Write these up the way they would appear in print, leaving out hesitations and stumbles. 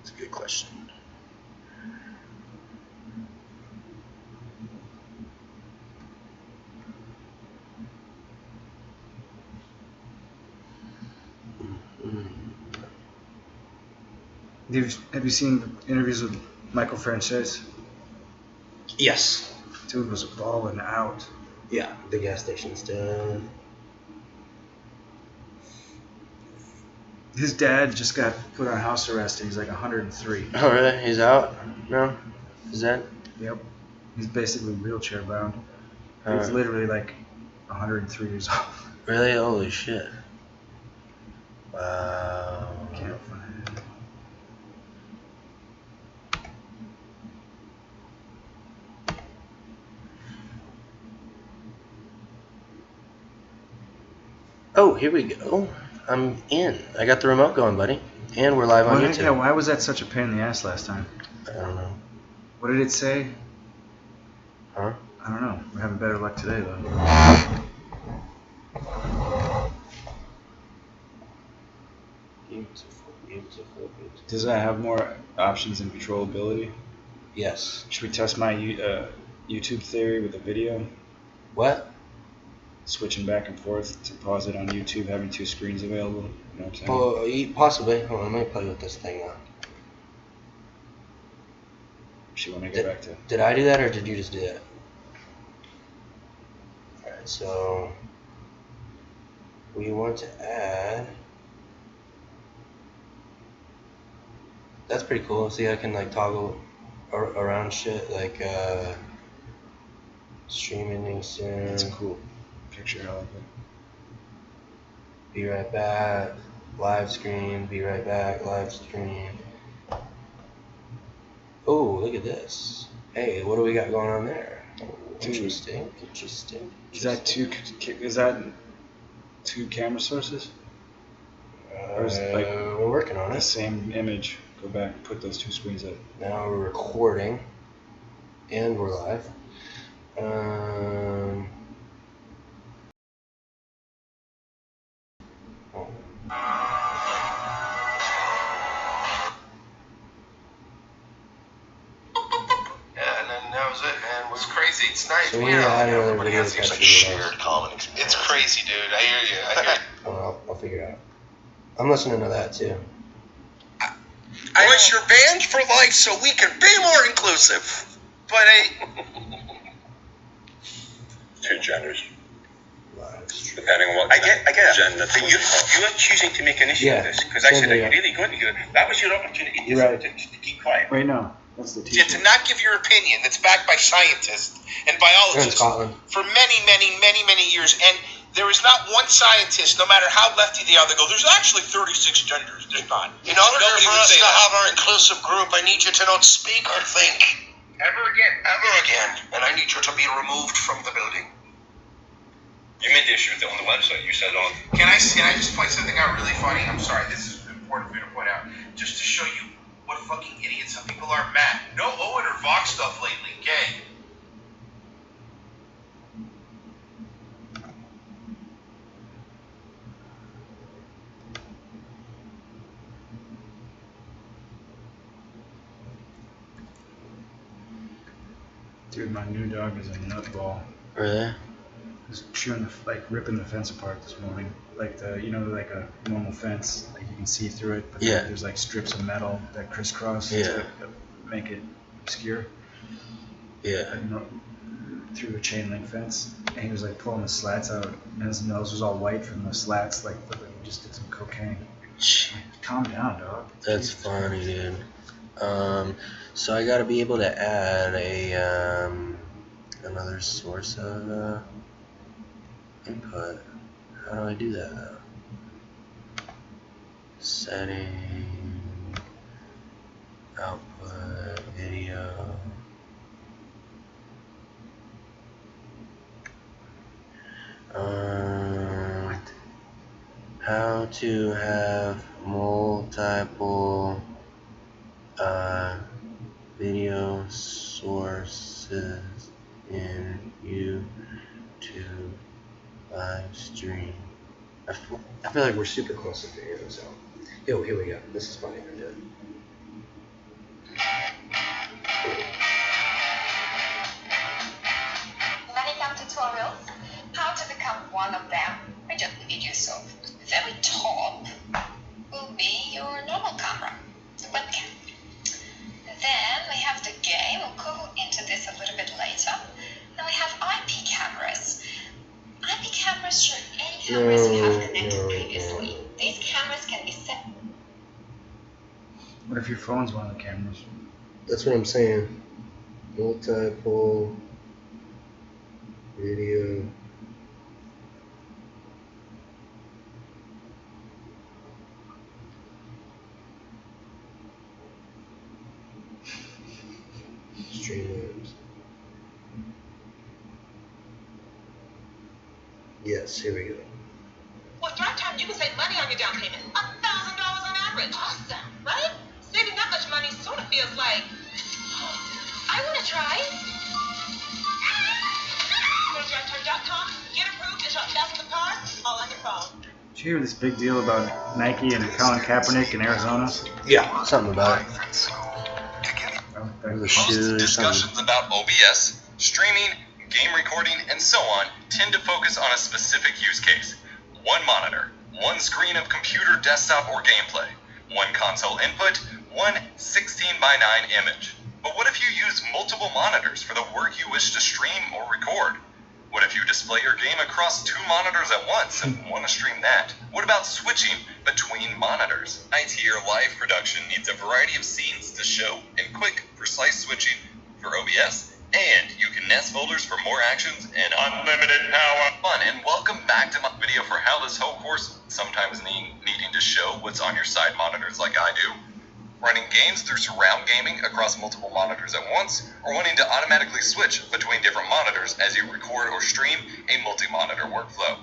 That's a good question. Have you seen interviews with Michael Franchise? Yes. Dude was balling out. Yeah, the gas station's down. His dad just got put on house arrest and he's like 103. Oh, really? He's out? No? Is that? Yep. He's basically wheelchair bound. He's literally like 103 years old. Really? Holy shit. Wow. Can't find it. Oh, here we go. I'm in. I got the remote going, buddy. And we're live on YouTube. Yeah, why was that such a pain in the ass last time? I don't know. What did it say? Huh? I don't know. We're having better luck today, though. Beautiful. Does that have more options and controllability? Yes. Should we test my YouTube theory with a video? What? Switching back and forth to pause it on YouTube, having two screens available. You know what I'm saying? Oh, possibly. Hold on, let me play with this thing now. Should we get back to? Did I do that or did you just do that? Alright, so we want to add. That's pretty cool. See, I can like toggle around shit like streaming soon. That's a cool picture. I like it. Be right back. Live screen. Be right back. Live screen. Oh, look at this. Hey, what do we got going on there? Interesting. Is that two camera sources? Or is it like we're working on the it. same image? Go back, put those two screens up. Now we're recording, and we're live. It's crazy. It's nice. So we need to add another video to It's capture like the shared videos. common experience. It's crazy, dude. I hear you. I'll figure it out. I'm listening to that too. Boys, you're banned for life so we can be more inclusive. But two genders. Depending on what I get gender. But you are choosing to make an issue of this because I said, are you really going to do it? That was your opportunity to keep quiet. Wait, no. That's the teacher. To not give your opinion that's backed by scientists and biologists for many, many, many, many years. And there is not one scientist, no matter how lefty they are, that go, there's actually 36 genders. There's not. In order for us to have our inclusive group, I need you to not speak or think. Ever again. Ever again. And I need you to be removed from the building. You made the issue with it on the website. You said on. Can I just point something out really funny? I'm sorry. This is important for me to point out. Just to show you what fucking idiots some people are. Matt, no Owen or Vox stuff lately. Gay. Dude, my new dog is a nutball. Really? He's chewing ripping the fence apart this morning. Like like a normal fence, like you can see through it, but there's like strips of metal that crisscross to make it obscure. Yeah. Through a chain link fence, and he was like pulling the slats out, and his nose was all white from the slats, like he just did some cocaine. Like, calm down, dog. That's funny, dude. So I gotta be able to add a another source of input. How do I do that though? Setting, output, video. How to have multiple video sources in YouTube live stream. I feel like we're super close to figuring this out. Yo, here we go. This is funny. one of them, I just video. So the very top will be your normal camera, the webcam. Then we have the game. We'll go into this a little bit later. Then we have IP cameras. IP cameras show any cameras you have connected previously. These cameras can be set. What if your phone's one of the cameras? That's what I'm saying. Multiple video. Streamlabs. Yes, here we go. With Drive Time, you can save money on your down payment. $1,000 on average. Awesome, right? Saving that much money sort of feels like, I want to try. Go to drivetime.com, get approved, and shop thousands of cars, all on your phone. Did you hear this big deal about Nike and Colin Kaepernick in Arizona? Yeah, something about it. Most discussions about OBS, streaming, game recording, and so on tend to focus on a specific use case. One monitor, one screen of computer, desktop, or gameplay, one console input, one 16:9 image. But what if you use multiple monitors for the work you wish to stream or record? What if you display your game across 2 monitors at once and want to stream that? What about switching between monitors? IT or live production needs a variety of scenes to show and quick, precise switching for OBS. And you can nest folders for more actions and unlimited power. Fun, and welcome back to my video for how this whole course sometimes needing to show what's on your side monitors like I do. Running games through surround gaming across multiple monitors at once, or wanting to automatically switch between different monitors as you record or stream a multi-monitor workflow.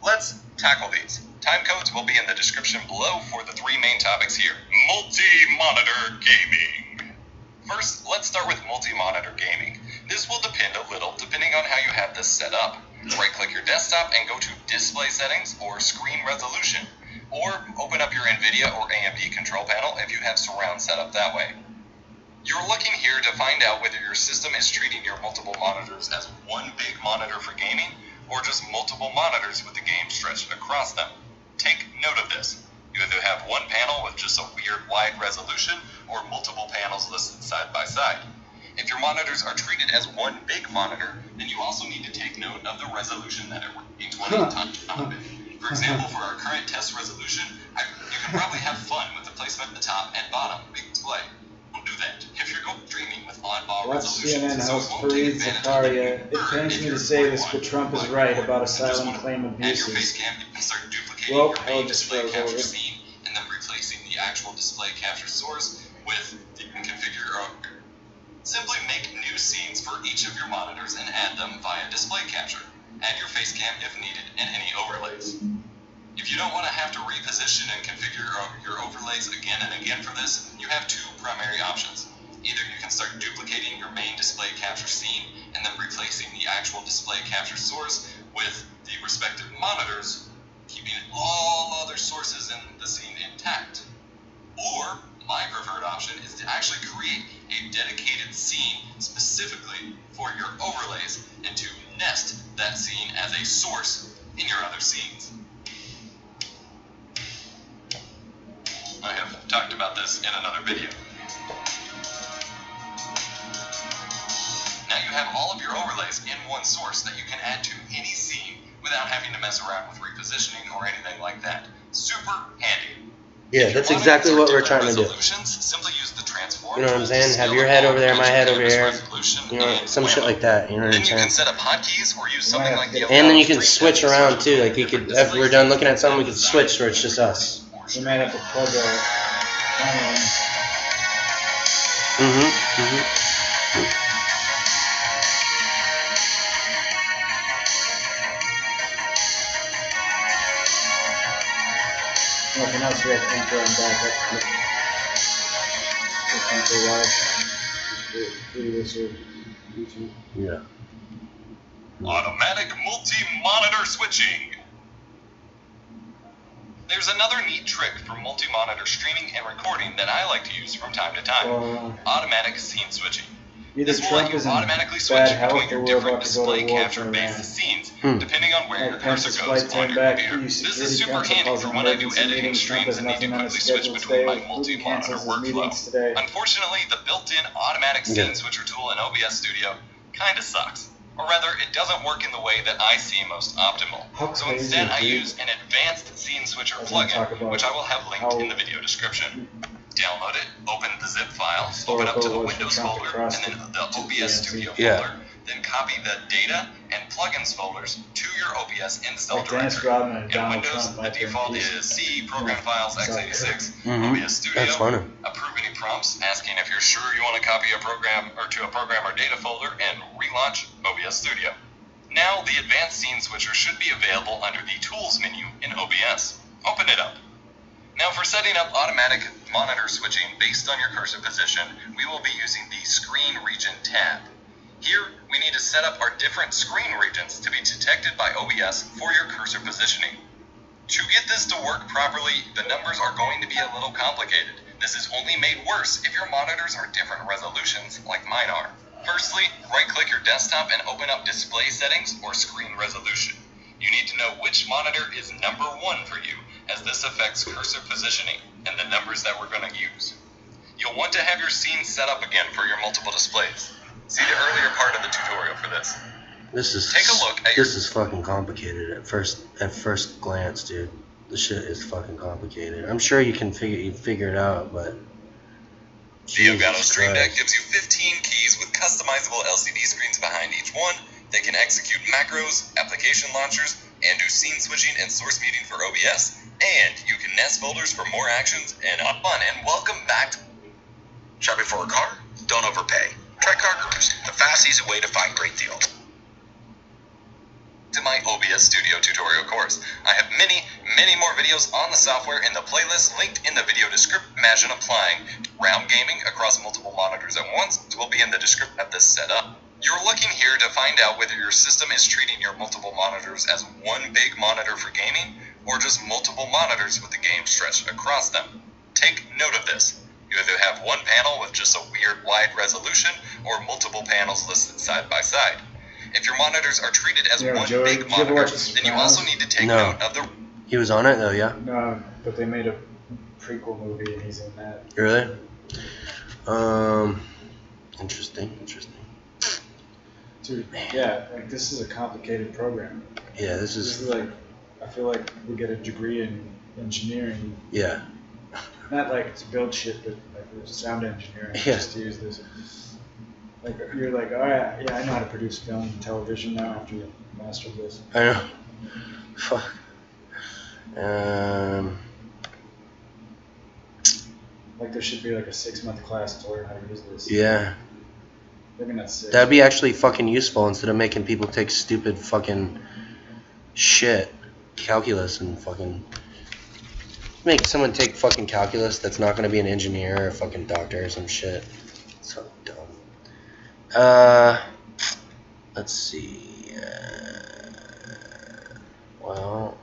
Let's tackle these. Time codes will be in the description below for the 3 main topics here. Multi-monitor gaming. First, let's start with multi-monitor gaming. This will depend a little depending on how you have this set up. Right-click your desktop and go to Display Settings or Screen Resolution, or open up your NVIDIA or AMD control panel if you have surround set up that way. You're looking here to find out whether your system is treating your multiple monitors as one big monitor for gaming, or just multiple monitors with the game stretched across them. Take note of this. You either have one panel with just a weird wide resolution, or multiple panels listed side by side. If your monitors are treated as one big monitor, then you also need to take note of the resolution that it is 20 times top. For example, for our current test resolution, you can probably have fun with the placement at the top and bottom of the display. Don't do that. If you're going streaming with on-ball resolution, CNN host Fareed Zakaria. It pains me to say this, but Trump is right about asylum claim abuses. And your face cam, you can start duplicating Well, your main I'll just display throw it capture over. scene and then replacing the actual display capture source with the configure. Simply make new scenes for each of your monitors and add them via display capture. Add your face cam if needed and any overlays. If you don't want to have to reposition and configure your overlays again and again for this, you have 2 primary options. Either you can start duplicating your main display capture scene and then replacing the actual display capture source with the respective monitors, keeping all other sources in the scene intact. Or, my preferred option is to actually create a dedicated scene specifically for your overlays and to nest that scene as a source in your other scenes. I have talked about this in another video. Now you have all of your overlays in one source that you can add to any scene without having to mess around with repositioning or anything like that. Super handy. Yeah, that's exactly what we're trying to do. Simply use the transform. You know what I'm saying? Have your head over there, my head over here. You know, some shit like that. You know what I'm Then you can saying? set up hotkeys or use something like the And then you can switch around too. Like you could, if we're done looking at something, we could switch where it's just us. We might have to plug a camera in. Nothing else, we have Anchor and backup. Anchor Live. Through this or YouTube. Yeah. Automatic multi-monitor switching. There's another neat trick for multi-monitor streaming and recording that I like to use from time to time. Automatic scene switching. Either This will let Trump you is in automatically switch bad health between or your we're different about to go to display war capture for based that. scenes, depending on where your cursor Pence's goes flight on turned your back. computer. EU This is Security super Council handy calls for an when I do emergency editing meeting. Trump streams has and need to nothing on his quickly switch schedule between my today. Putin multi-monitor cancels his workflow. meetings today. Unfortunately, the built-in automatic scene switcher tool in OBS Studio kinda sucks. Or rather, it doesn't work in the way that I see most optimal. So instead, I use an advanced scene switcher plugin, which I will have linked in the video description. Download it, open the zip file, open up to the Windows folder, and then the OBS Studio folder. Then copy the data and plugins folders to your OBS install directory. In Windows, the default is C, Program Files, x86, OBS Studio. That's funny. Approve any prompts asking if you're sure you want to copy a program or to a program or data folder, and relaunch OBS Studio. Now the advanced scene switcher should be available under the Tools menu in OBS. Open it up. Now for setting up automatic monitor switching based on your cursor position, we will be using the Screen Region tab. Here, we need to set up our different screen regions to be detected by OBS for your cursor positioning. To get this to work properly, the numbers are going to be a little complicated. This is only made worse if your monitors are different resolutions like mine are. Firstly, right-click your desktop and open up Display Settings or Screen Resolution. You need to know which monitor is number 1 for you, as this affects cursor positioning and the numbers that we're going to use. You'll want to have your scene set up again for your multiple displays. See the earlier part of the tutorial for this. Take a look at this is fucking complicated at first glance, dude. This shit is fucking complicated. I'm sure you can figure it out, but the Elgato Stream Deck gives you 15 keys with customizable LCD screens behind each one. They can execute macros, application launchers, and do scene switching and source muting for OBS. And you can nest folders for more actions and fun. And welcome back to shopping for a car. Don't overpay. Try Car Gurus, the fast, easy way to find great deals. To my OBS Studio tutorial course. I have many more videos on the software in the playlist linked in the video description. Imagine applying round gaming across multiple monitors at once. It will be in the description of this setup. You're looking here to find out whether your system is treating your multiple monitors as one big monitor for gaming, or just multiple monitors with the game stretched across them. Take note of this. You either have one panel with just a weird wide resolution, or multiple panels listed side by side. If your monitors are treated as one big monitor, then you also need to take note of the... He was on it though, yeah? No, but they made a prequel movie and he's in that. Really? Interesting. Dude, yeah, like this is a complicated program. Yeah, this is like, I feel like we get a degree in engineering. Yeah. Not like to build shit, but like sound engineering. Yeah. Just to use this. Like you're like, all right, yeah, I know how to produce film and television now after you mastered this. I know. Fuck. Like there should be like a 6-month class to learn how to use this. Yeah. Maybe not 6. That'd be actually fucking useful instead of making people take stupid fucking shit, calculus and fucking. Make someone take fucking calculus that's not gonna be an engineer or a fucking doctor or some shit. So dumb. Let's see. Well,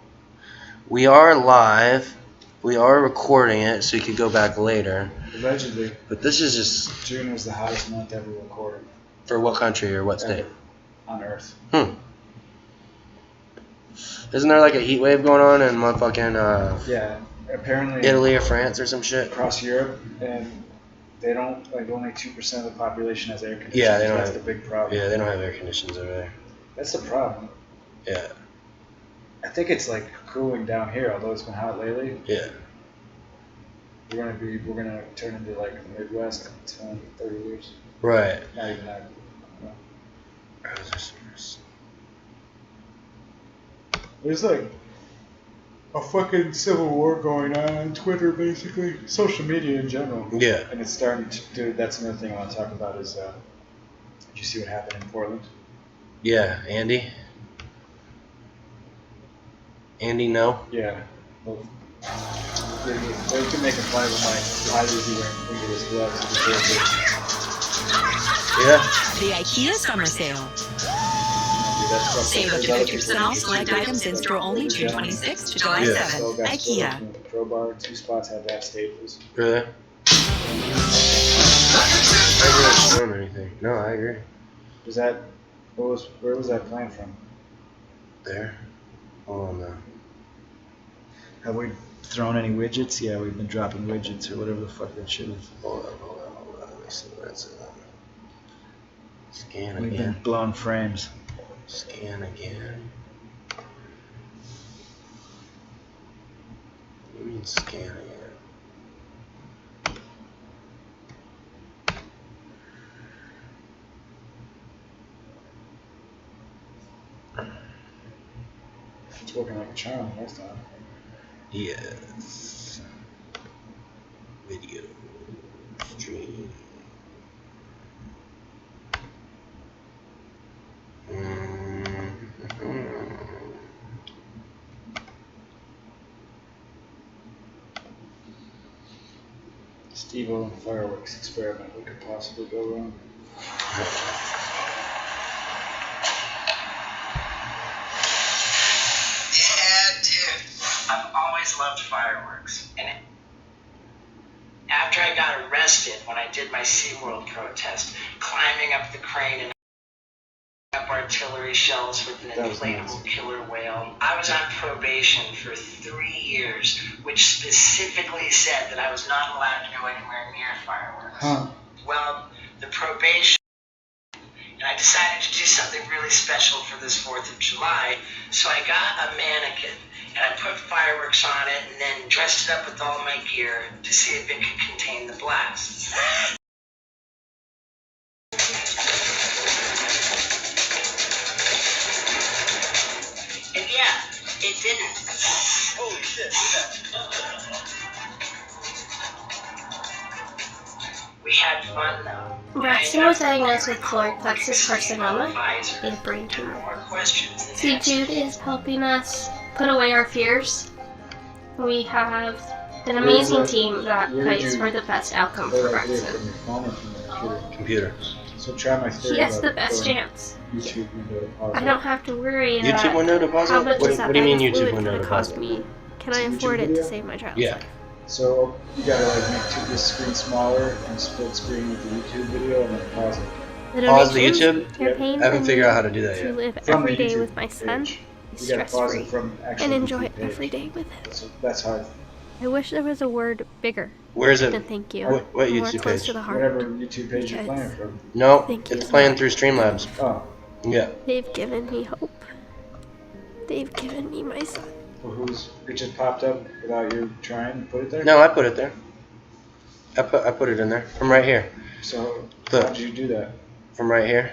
we are live. We are recording it, so you could go back later. Allegedly. But this is just. June was the hottest month ever recorded. For what country or what state? On Earth. Isn't there like a heat wave going on in motherfucking yeah, apparently Italy or France or some shit? Across Europe, and they don't, like, only 2% of the population has air conditioners. Yeah, they don't That's have, the big problem. Yeah, they don't have air conditions over there. That's the problem. Yeah. I think it's like cooling down here, although it's been hot lately. Yeah. We're gonna turn into like the Midwest in 30 years. Right. Not even that. There's like a fucking civil war going on Twitter, basically. Social media in general. Yeah. And it's starting to, dude, that's another thing I want to talk about is, did you see what happened in Portland? Yeah, Andy? Andy, no? Yeah. Well, they can make a fly with my eyes as he wearing fingerless gloves. Yeah. The IKEA summer sale. Save up to 50% off select items in store only June 26th to July 7th. IKEA. Crowbar, 2 spots have that staples. Really? I didn't film anything. No, I agree. Was that, where was that plan from? There. Hold on now. Have we thrown any widgets? Yeah, we've been dropping widgets or whatever the fuck that shit is. Hold on. Let me see what it's at. Scan again. We've been blowing frames. Scan again. What do you mean scan again? It's working like a charm this time. Yes. Video stream. Steve-O and fireworks experiment. What could possibly go wrong? Yeah, dude. I've always loved fireworks. And after I got arrested when I did my SeaWorld protest, climbing up the crane and up artillery shells with an inflatable killer whale, I was on probation for 3 years, which specifically said that I was not allowed to go anywhere near fireworks. Well, the probation, and I decided to do something really special for this 4th of July, so I got a mannequin, and I put fireworks on it, and then dressed it up with all my gear to see if it could contain the blast. And yeah, it didn't. Holy shit, look at that. We had fun though. Braxton was diagnosed with choroid plexus carcinoma and a brain tumor. See, Jude is helping us put away our fears. We have an amazing team that fights for the best outcome for Braxton. Computer. So try my theory. He has the best chance. YouTube window to pause I don't have to worry YouTube about window to pause how it? much What is that do you mean bag of YouTube fluid window gonna to pause cost it? me. Can I afford it to save my child's Yeah. life? So you gotta like make this screen smaller and split screen with the YouTube video and then pause it. The Pause the donations YouTube? campaign I haven't for figured me out how to do that to yet. live From the every day YouTube with my son page. is You gotta pause stress-free it from actual and enjoy YouTube it page. every day with him. So that's hard. I wish there was a word bigger Where is it? than thank you. What More YouTube close page? to the heart. Whatever YouTube page you're Because playing from. No, Thank you it's so playing much. through Streamlabs. Oh. Yeah. They've given me hope. They've given me my son. Well, it just popped up without you trying to put it there? No, I put it there. I put it in there. From right here. So Look. how did you do that? From right here.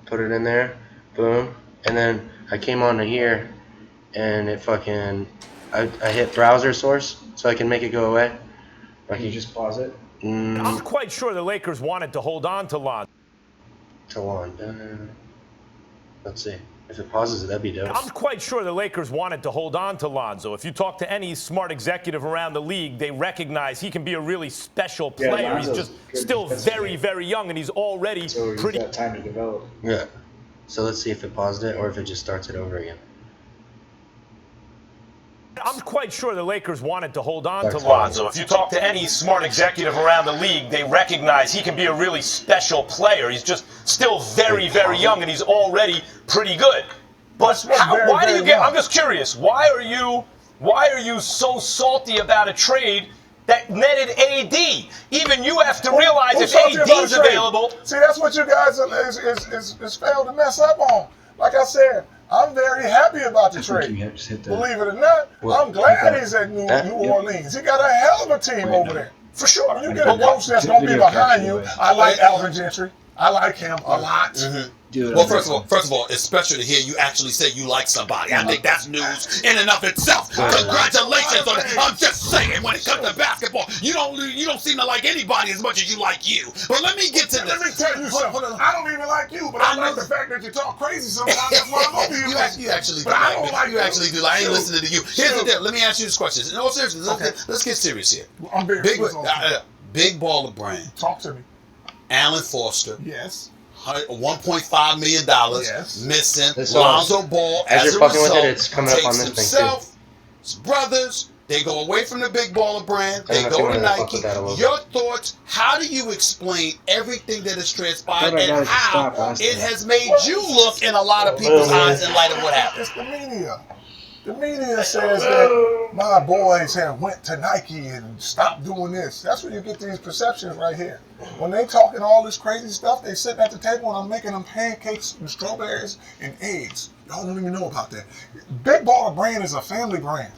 Put it in there. Boom. And then I came onto here and it fucking I hit browser source so I can make it go away. Can you just pause it? I'm quite sure the Lakers wanted to hold on to Lonzo. Let's see. If it pauses it, that'd be dope. I'm quite sure the Lakers wanted to hold on to Lonzo. If you talk to any smart executive around the league, they recognize he can be a really special player. He's just still very, very young, and he's already pretty. Got time to develop. Yeah. So let's see if it paused it or if it just starts it over again. I'm quite sure the Lakers wanted to hold on to Lonzo. If you talk to any smart executive around the league, they recognize he can be a really special player. He's just still very, very young, and he's already pretty good. But why do you get? I'm just curious. Why are you so salty about a trade that netted AD? Even you have to realize if AD's available. See, that's what you guys is failed to mess up on. Like I said, I'm very happy about the trade. Believe it or not, I'm glad he's at New Orleans. He got a hell of a team over there. For sure. When you get a coach that's going to be behind you, I like Alvin Gentry. I like him a lot. Well, first of all, it's special to hear you actually say you like somebody. I think that's news in and of itself. Congratulations on it. I'm just saying, when it comes to basketball, you don't seem to like anybody as much as you like you. But let me get to this. Let me tell you something. I don't even like you, but I like the fact that you talk crazy sometimes. That's why I'm over here. You actually do. But I don't like you actually do. I ain't listening to you. Here's the deal. Let me ask you this question. In all seriousness, let's get serious here. I'm very serious. Big baller brand. Talk to me. Alan Foster. Yes. $1.5 million missing. This Lonzo Ball, as as you're a fucking result, with it, it's coming up on this himself, thing his brothers, They go away from the big baller brand. They go to Nike. Your thoughts, how do you explain everything that has transpired and how it has made you look in a lot of people's eyes in light of what happened? It's the media. The media says that my boys have went to Nike and stopped doing this. That's where you get these perceptions right here. When they talking all this crazy stuff, they sitting at the table and I'm making them pancakes and strawberries and eggs. Y'all don't even know about that. Big Baller Brand is a family brand.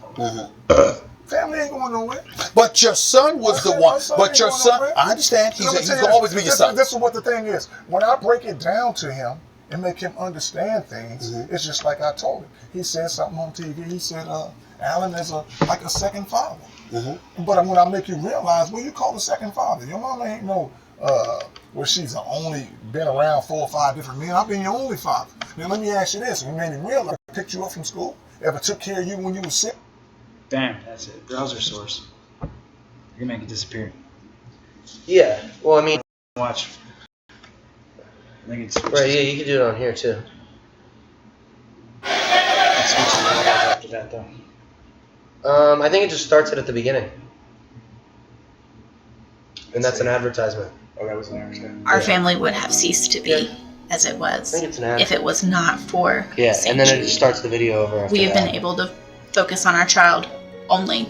Family ain't going nowhere. But your son was the one. But your son, I understand. He's going to always be your son. This is what the thing is. When I break it down to him and make him understand things, it's just like I told him. He said something on TV. He said, Alan is like a second father. But when I make you realize, what you call a second father? Your mama ain't no, well, she's only been around 4 or 5 different men. I've been your only father. Now, let me ask you this. You made me realize, I picked you up from school, ever took care of you when you were sick? Damn, that's it. Browser source. You can make it disappear. Yeah, well, I mean... Watch. Right, yeah, you can do it on here, too. After that, though. I think it just starts it at the beginning. And that's an advertisement. Oh, that was an advertisement. Our family would have ceased to be as it was if it was not for and then it just starts the video over after we have been able to focus on our child only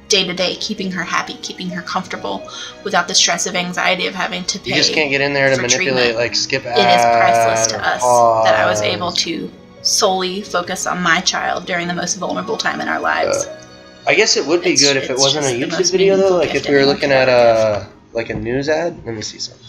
day to day, keeping her happy, keeping her comfortable without the stress of anxiety of having to pay. You just can't get in there to manipulate, like skip ads. It is priceless to us that I was able to solely focus on my child during the most vulnerable time in our lives. I guess it would be good if it wasn't a YouTube video though, like if we were looking at like a news ad. Let me see something.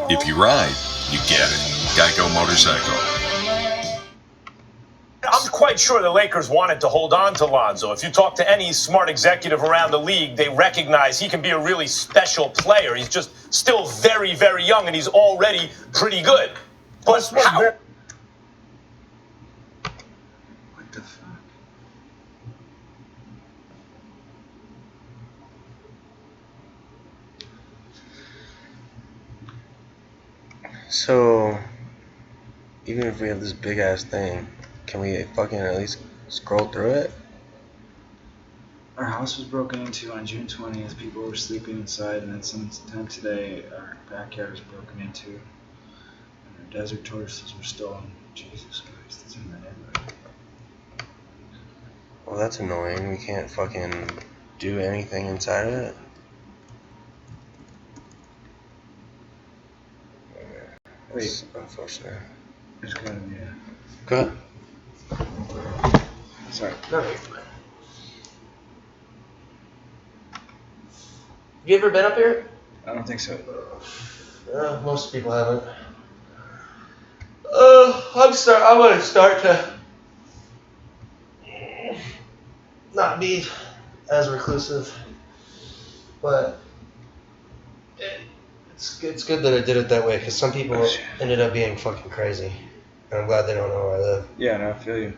If you ride, you get it. Geico Motorcycle. I'm quite sure the Lakers wanted to hold on to Lonzo. If you talk to any smart executive around the league, they recognize he can be a really special player. He's just still very, very young, and he's already pretty good. But how? What the fuck? So, even if we have this big ass thing, can we fucking at least scroll through it? Our house was broken into on June 20th. People were sleeping inside, and then sometime today, our backyard was broken into, and our desert tortoises were stolen. Jesus Christ, it's in the neighborhood. Well, that's annoying. We can't fucking do anything inside of it. Wait. That's unfortunate. There's gotta be a... Go ahead. Sorry. No, you're fine. Have you ever been up here? I don't think so. Most people haven't. I want to start to not be as reclusive, but it's good that I did it that way, because some people ended up being fucking crazy, and I'm glad they don't know where I live. Yeah, no, I feel you.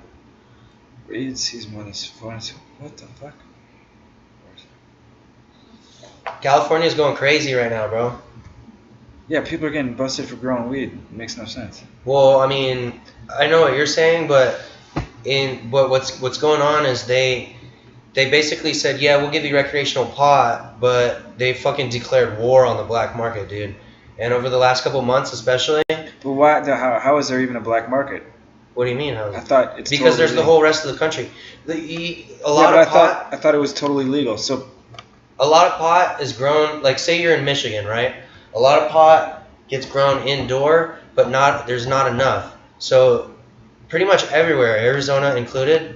Read season 1 is fun. What the fuck? California's going crazy right now, bro. Yeah, people are getting busted for growing weed. It makes no sense. Well, I mean, I know what you're saying, but what's going on is they basically said, yeah, we'll give you recreational pot, but they fucking declared war on the black market, dude. And over the last couple months, especially. But why? How is there even a black market? What do you mean? How is I thought it's because totally there's the whole rest of the country. A lot of pot. I thought it was totally legal. So. A lot of pot is grown, like say you're in Michigan, right? A lot of pot gets grown indoor, but there's not enough. So pretty much everywhere, Arizona included,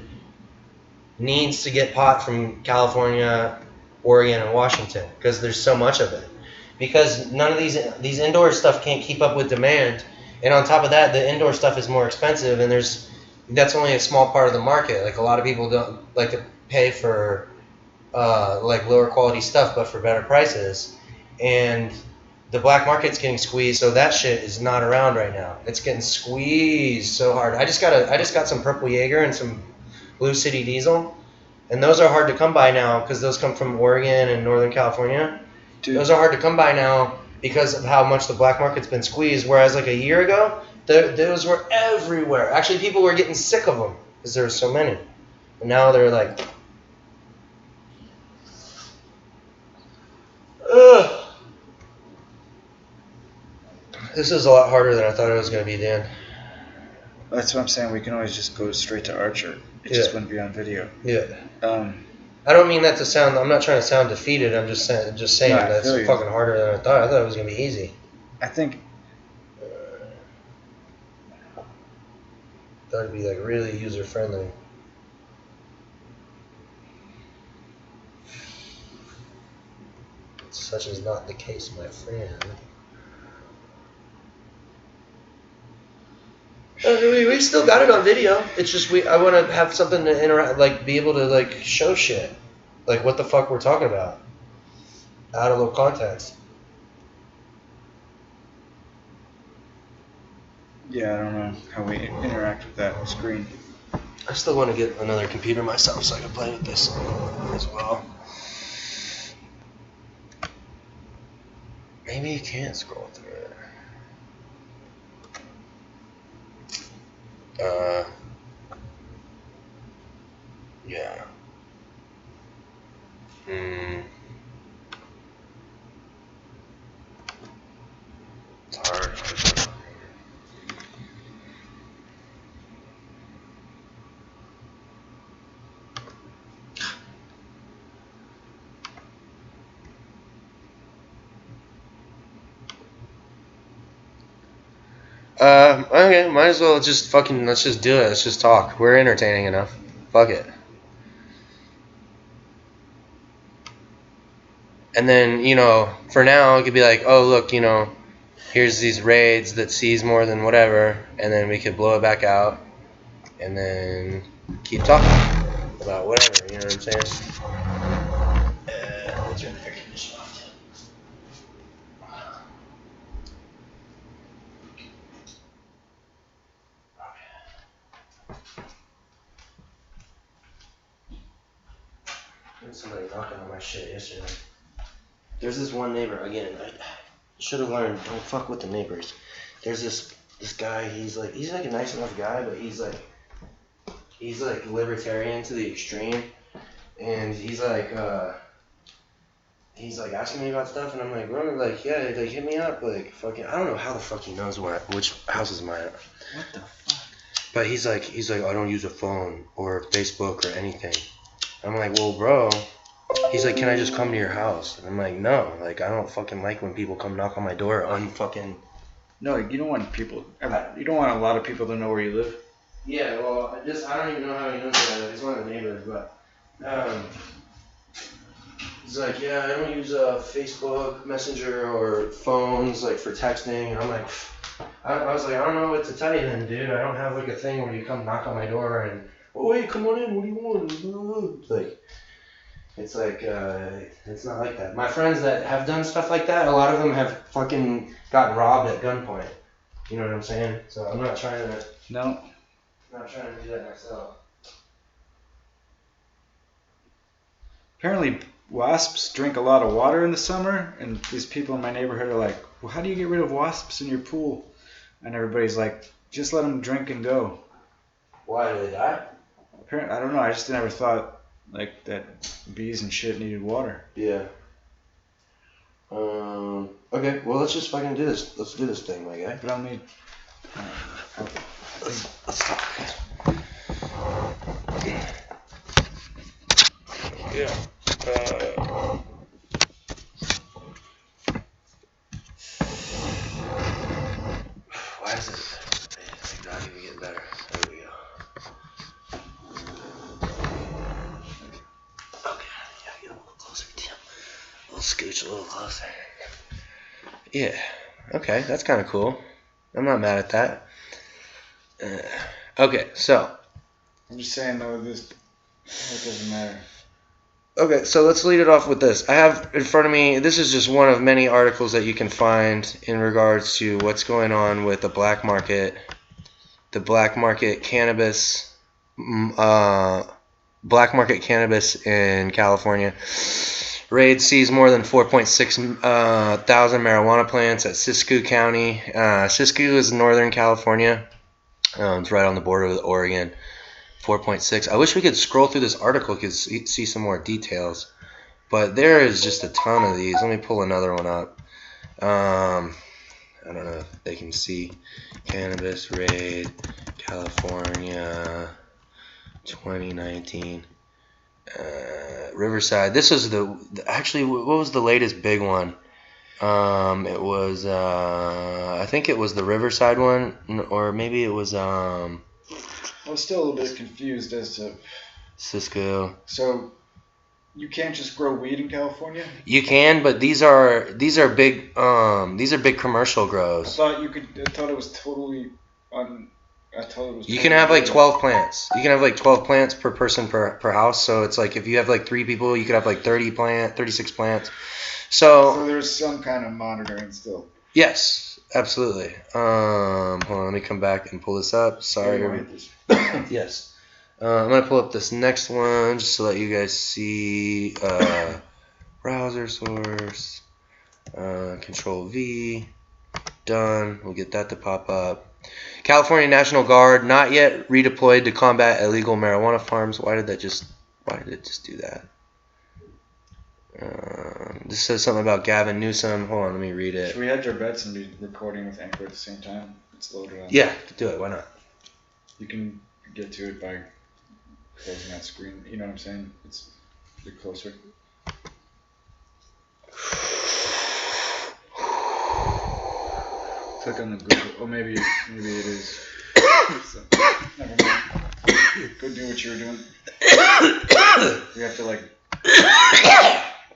needs to get pot from California, Oregon, and Washington, because there's so much of it. Because none of these indoor stuff can't keep up with demand, and on top of that, the indoor stuff is more expensive, and that's only a small part of the market. Like a lot of people don't like to pay for like lower quality stuff, but for better prices. And the black market's getting squeezed, so that shit is not around right now. It's getting squeezed so hard. I just got some Purple Jaeger and some Blue City Diesel, and those are hard to come by now because those come from Oregon and Northern California. Dude. Those are hard to come by now because of how much the black market's been squeezed. Whereas like a year ago, those were everywhere. Actually, people were getting sick of them because there were so many. And now they're like, ugh. This is a lot harder than I thought it was going to be, Dan. That's what I'm saying. We can always just go straight to Archer. It just wouldn't be on video. Yeah. I don't mean that to sound. I'm not trying to sound defeated. I'm just saying that's fucking harder than I thought. I thought it was going to be easy. I think. Thought it'd be like really user friendly. Such is not the case, my friend. We still got it on video. It's just I want to have something to interact, like be able to like show shit, like what the fuck we're talking about, out of little context. Yeah, I don't know how we interact with that screen. I still want to get another computer myself so I can play with this as well. Maybe you can't scroll through it. Yeah. It's hard. Okay, might as well let's just do it. Let's just talk. We're entertaining enough. Fuck it. And then, for now, it could be like, oh, look, here's these raids that sees more than whatever, and then we could blow it back out, and then keep talking about whatever, you know what I'm saying? Let's turn the air conditioner off. Somebody knocking on my shit yesterday. There's this one neighbor, again, I should have learned, don't fuck with the neighbors. There's this guy, he's like a nice enough guy, but he's like libertarian to the extreme, and he's like asking me about stuff, and I'm like, bro, like, yeah, like, hit me up, like, fucking, I don't know how the fuck he knows which house is mine. What the fuck? But he's like, I don't use a phone or Facebook or anything. I'm like, well, bro. He's like, can I just come to your house? And I'm like, no. Like, I don't fucking like when people come knock on my door No, you don't want people. You don't want a lot of people to know where you live. Yeah, well, I don't even know how he knows that. He's one of the neighbors, but he's like, yeah, I don't use Facebook Messenger or phones like for texting. And I'm like, I was like, I don't know what to tell you then, dude. I don't have like a thing where you come knock on my door and, oh, hey, come on in. What do you want? Like. It's like, it's not like that. My friends that have done stuff like that, a lot of them have fucking gotten robbed at gunpoint. You know what I'm saying? So I'm not trying to... No. I'm not trying to do that myself. Apparently, wasps drink a lot of water in the summer, and these people in my neighborhood are like, well, how do you get rid of wasps in your pool? And everybody's like, just let them drink and go. Why, do they die? Apparently, I don't know. I just never thought... like that bees and shit needed water. Yeah. Okay, well, let's just fucking do this. Let's do this thing, my guy. But I'll need... Let's talk. Yeah. Why is it not even getting better? There we go. We'll scooch a little closer. Yeah. Okay, that's kind of cool. I'm not mad at that. Okay, so. I'm just saying though, it doesn't matter. Okay, so let's lead it off with this. I have in front of me, this is just one of many articles that you can find in regards to what's going on with the black market cannabis, black market cannabis in California. Raid seized more than 4.6 thousand marijuana plants at Siskiyou County. Siskiyou is in Northern California. It's right on the border with Oregon. 4.6. I wish we could scroll through this article to see some more details. But there is just a ton of these. Let me pull another one up. I don't know if they can see. Cannabis raid, California, 2019. Riverside. This is actually, what was the latest big one? It was, I think it was the Riverside one, or maybe it was, I was still a little bit confused as to Cisco. So you can't just grow weed in California? You can, but these are big commercial grows. I thought it was totally You can have like 12 plants. You can have like 12 plants per person per house. So it's like if you have like 3 people, you could have like 36 plants. So there's some kind of monitoring still. Yes, absolutely. Hold on, let me come back and pull this up. Sorry. Yes. I'm going to pull up this next one just to let you guys see browser source, Control V, done. We'll get that to pop up. California National Guard not yet redeployed to combat illegal marijuana farms. Why did it just do that? This says something about Gavin Newsom. Hold on, let me read it. Should we hedge our bets and be recording with Anchor at the same time? It's loaded on. Yeah, do it. Why not? You can get to it by closing that screen. You know what I'm saying? It's a bit closer. Click on the Google. Oh, maybe it is. So, never mind. Go do what you were doing. We have to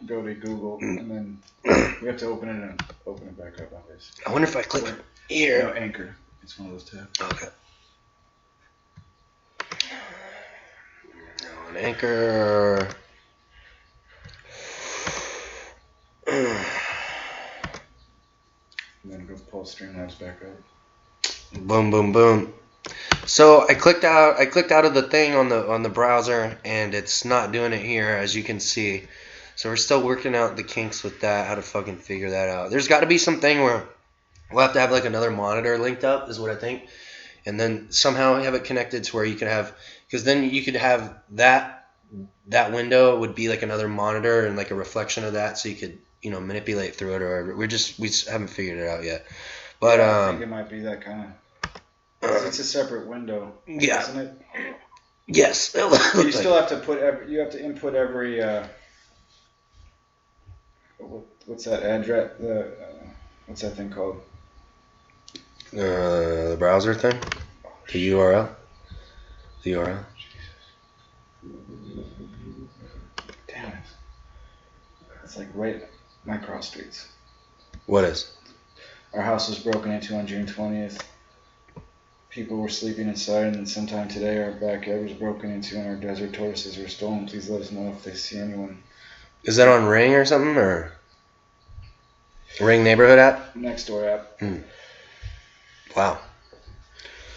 go to Google and then we have to open it and open it back up. Obviously. I wonder if I click here. No, Anchor. It's one of those tabs. Okay. On Anchor. And then go pull Streamlabs back up. Boom, boom, boom. So I clicked out of the thing on the browser, and it's not doing it here, as you can see. So we're still working out the kinks with that, how to fucking figure that out. There's got to be something where we'll have to have like another monitor linked up, is what I think, and then somehow have it connected to where you can have, because then you could have that window would be like another monitor and like a reflection of that, so you could manipulate through it or whatever. We just haven't figured it out yet. But I think it might be that kind of. It's a separate window, yeah. Isn't it? Yes. You still have to input every. What's that address? What's that thing called? The browser thing. The URL. The URL. Damn it! It's like right my cross streets. What is? Our house was broken into on June 20th. People were sleeping inside, and then sometime today our backyard was broken into and our desert tortoises were stolen. Please let us know if they see anyone. Is that on Ring or something, or Ring neighborhood app? Nextdoor app. Wow.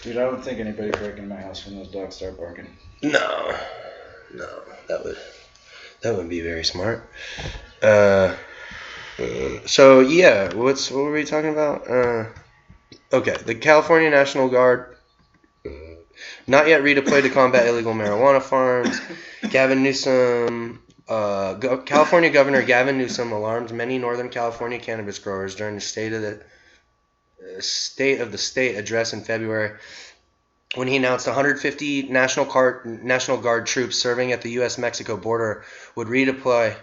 Dude, I don't think anybody break into my house when those dogs start barking. No, that would be very smart. So yeah, what were we talking about? Okay, the California National Guard not yet redeployed to combat illegal marijuana farms. Gavin Newsom, California Governor Gavin Newsom alarmed many Northern California cannabis growers during the State of the State address in February, when he announced 150 National Guard troops serving at the U.S.-Mexico border would redeploy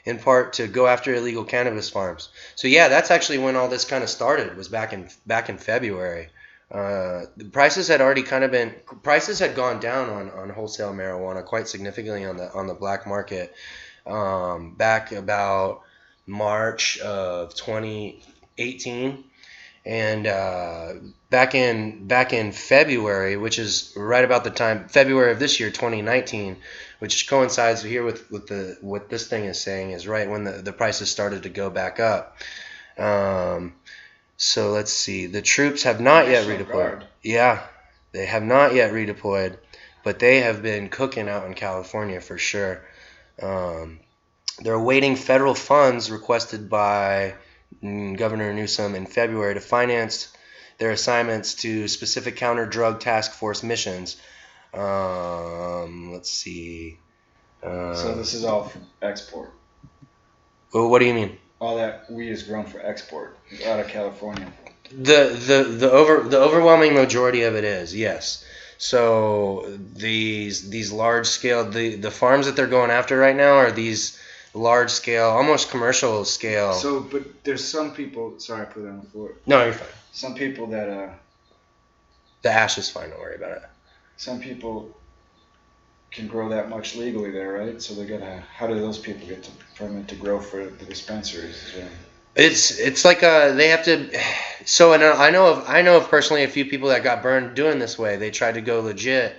in part to go after illegal cannabis farms. So yeah, that's actually when all this kind of started, was back in February. The prices had gone down on wholesale marijuana quite significantly on the black market back about March of 2018. And back in February, which is right about the time February of this year, 2019, which coincides here with what this thing is saying is right when the prices started to go back up. So let's see. The troops have not yet redeployed. Yeah, they have not yet redeployed, but they have been cooking out in California for sure. They're awaiting federal funds requested by Governor Newsom in February to finance their assignments to specific counter-drug task force missions. Let's see. So this is all for export. Well, what do you mean? All that weed is grown for export out of California. The overwhelming majority of it is, yes. So these large scale the farms that they're going after right now are these large scale, almost commercial scale. So, but there's some people. Sorry, I put it on the floor. No, you're fine. Some people that the ash is fine. Don't worry about it. Some people can grow that much legally there, right? So they gotta. How do those people get to permit to grow for the dispensaries? It's like they have to. So and I know of personally a few people that got burned doing this way. They tried to go legit,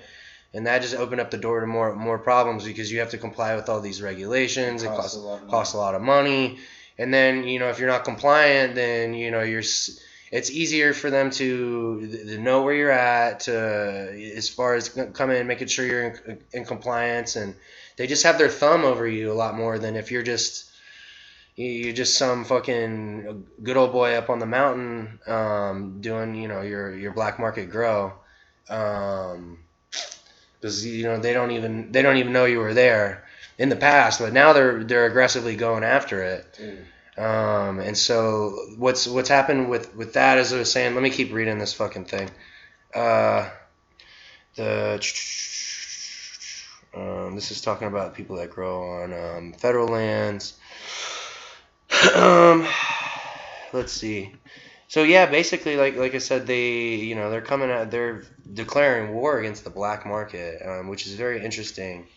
and that just opened up the door to more problems because you have to comply with all these regulations. It costs a lot of money, and then if you're not compliant, then it's easier for them to know where you're at, as far as coming and making sure you're in compliance, and they just have their thumb over you a lot more than if you're just some fucking good old boy up on the mountain doing your black market grow, because they don't even know you were there in the past, but now they're aggressively going after it. And so what's happened with that, as I was saying, let me keep reading this fucking thing. This is talking about people that grow on federal lands. Let's see. So yeah, basically, like I said, they're declaring war against the black market, which is very interesting.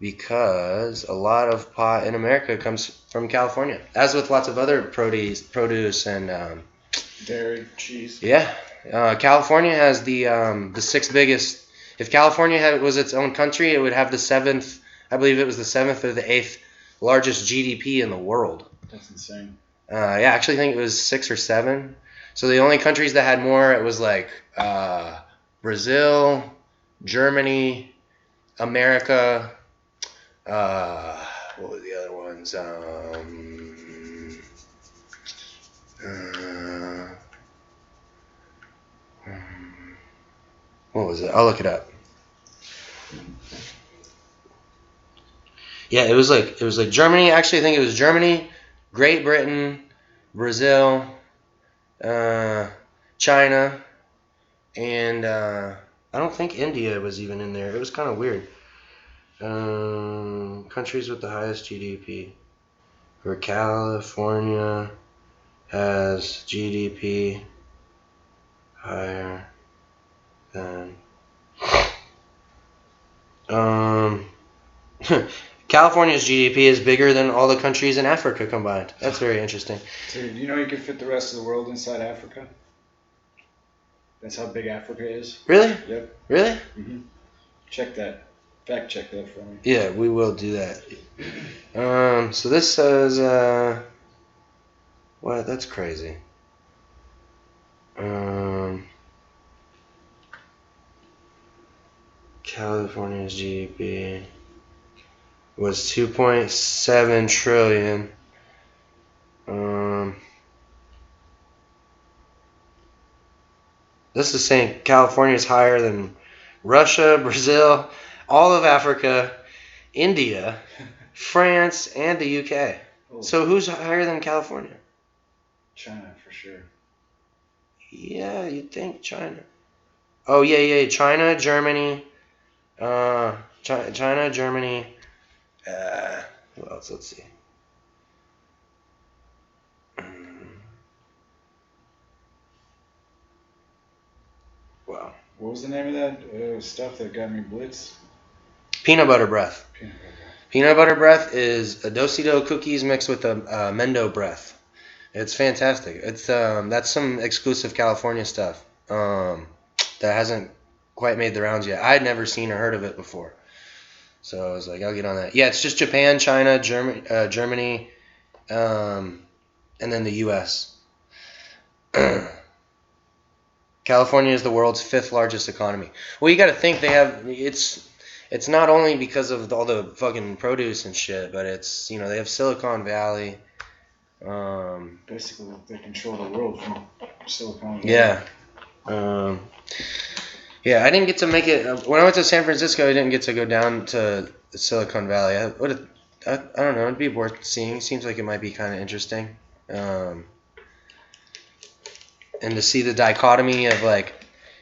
Because a lot of pot in America comes from California, as with lots of other produce and dairy, cheese. Yeah, California has the sixth biggest. If California was its own country, it would have the seventh. I believe it was the seventh or the eighth largest GDP in the world. That's insane. Yeah, I actually think it was 6 or 7. So the only countries that had more, it was like Brazil, Germany, America. What were the other ones? What was it? I'll look it up. Yeah, it was like Germany. Actually, I think it was Germany, Great Britain, Brazil, China, and I don't think India was even in there. It was kind of weird. Countries with the highest GDP. Where California has GDP higher than California's GDP is bigger than all the countries in Africa combined. That's very interesting. Dude, you could fit the rest of the world inside Africa? That's how big Africa is. Really? Yep. Really? Mm-hmm. Check that. Fact check that for me. Yeah, we will do that. So this says, what? That's crazy. California's GDP was 2.7 trillion. This is saying California is higher than Russia, Brazil, all of Africa, India, France, and the UK. Oh. So who's higher than California? China, for sure. Yeah, you'd think China. Oh, yeah. China, Germany. China, Germany. Who else? Let's see. Wow. What was the name of that stuff that got me blitzed? Peanut butter breath. Peanut butter breath is a do-si-do cookies mixed with a Mendo breath. It's fantastic. It's that's some exclusive California stuff that hasn't quite made the rounds yet. I'd never seen or heard of it before, so I was like, I'll get on that. Yeah, it's just Japan, China, Germany, and then the U.S. California is the world's 5th largest economy. Well, you got to think they have it's not only because of all the fucking produce and shit, but it's they have Silicon Valley. Basically, they control the world from Silicon Valley. Yeah. Yeah, I didn't get to make it when I went to San Francisco. I didn't get to go down to Silicon Valley. I don't know. It'd be worth seeing. Seems like it might be kind of interesting. And to see the dichotomy of like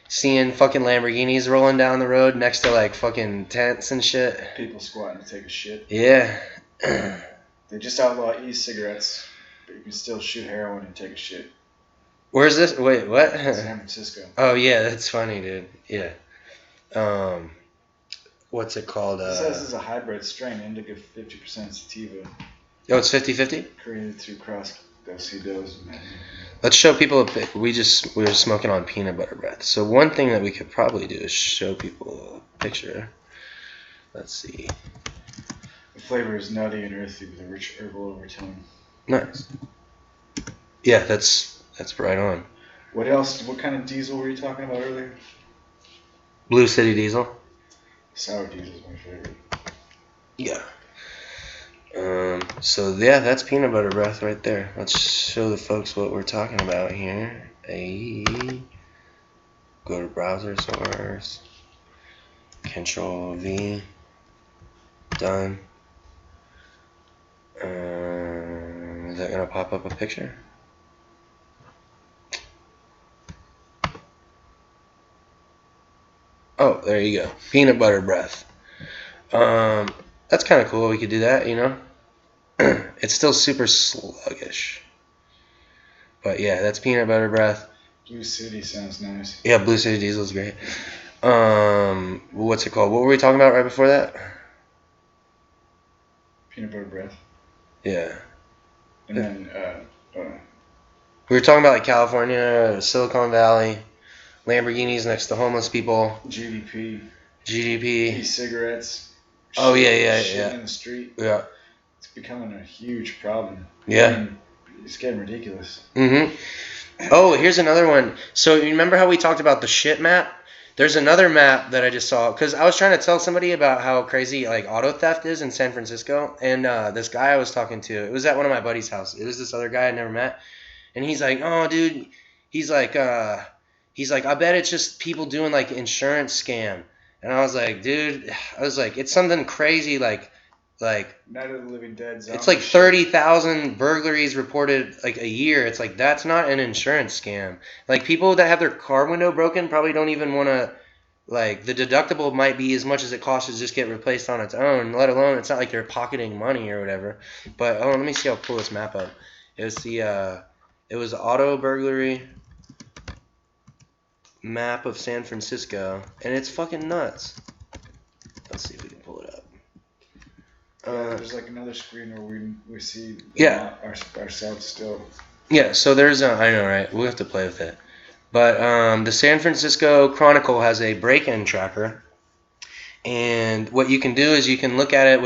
seeing fucking Lamborghinis rolling down the road next to like fucking tents and shit. People squatting to take a shit. Yeah. They just outlaw e-cigarettes, but you can still shoot heroin and take a shit. Where's this? Wait, what? San Francisco. Oh yeah, that's funny, dude. Yeah. What's it called? It says this is a hybrid strain, indica 50% sativa. Oh, it's 50-50? Created through cross-dos. Let's show people. We were smoking on peanut butter breath. So one thing that we could probably do is show people a picture. Let's see. The flavor is nutty and earthy with a rich herbal overtone. Nice. Yeah, that's right on. What else? What kind of diesel were you talking about earlier? Blue City Diesel. Sour diesel is my favorite. Yeah. So yeah, that's peanut butter breath right there. Let's show the folks what we're talking about here. Go to browser source. Control V. Done. Is that gonna pop up a picture? Oh, there you go. Peanut butter breath. That's kind of cool. We could do that, It's still super sluggish. But yeah, that's peanut butter breath. Blue City sounds nice. Yeah, Blue City Diesel is great. What's it called? What were we talking about right before that? Peanut butter breath. Yeah. And then, we were talking about like California, Silicon Valley, Lamborghinis next to homeless people. GDP. E-cigarettes. Oh yeah. In the street. Yeah. It's becoming a huge problem. Yeah. I mean, it's getting ridiculous. Mm-hmm. Oh, here's another one. So you remember how we talked about the shit map? There's another map that I just saw because I was trying to tell somebody about how crazy like auto theft is in San Francisco, and this guy I was talking to, it was at one of my buddy's house. It was this other guy I never met, and he's like, "Oh, dude," he's like, "I bet it's just people doing like insurance scam," and I was like, "Dude," "It's something crazy like." Night of the Living Dead. It's like 30,000 burglaries reported like a year. It's like that's not an insurance scam. Like people that have their car window broken probably don't even want to. Like the deductible might be as much as it costs to just get replaced on its own. Let alone it's not like they're pocketing money or whatever. But let me see. I'll pull this map up. It was the auto burglary map of San Francisco, and it's fucking nuts. Let's see if we can pull it up. There's like another screen where we see ourselves still. Yeah, so there's I know, right? We'll have to play with it. But the San Francisco Chronicle has a break-in tracker, and what you can do is you can look at it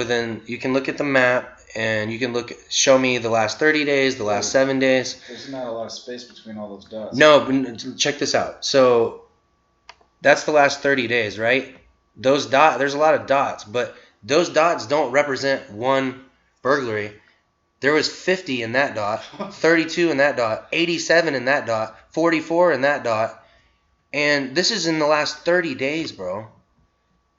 you can look at the map, and you can show me the last 30 days, the last 7 days. There's not a lot of space between all those dots. No, but check this out. So that's the last 30 days, right? There's a lot of dots, but those dots don't represent one burglary. There was 50 in that dot, 32 in that dot, 87 in that dot, 44 in that dot. And this is in the last 30 days, bro.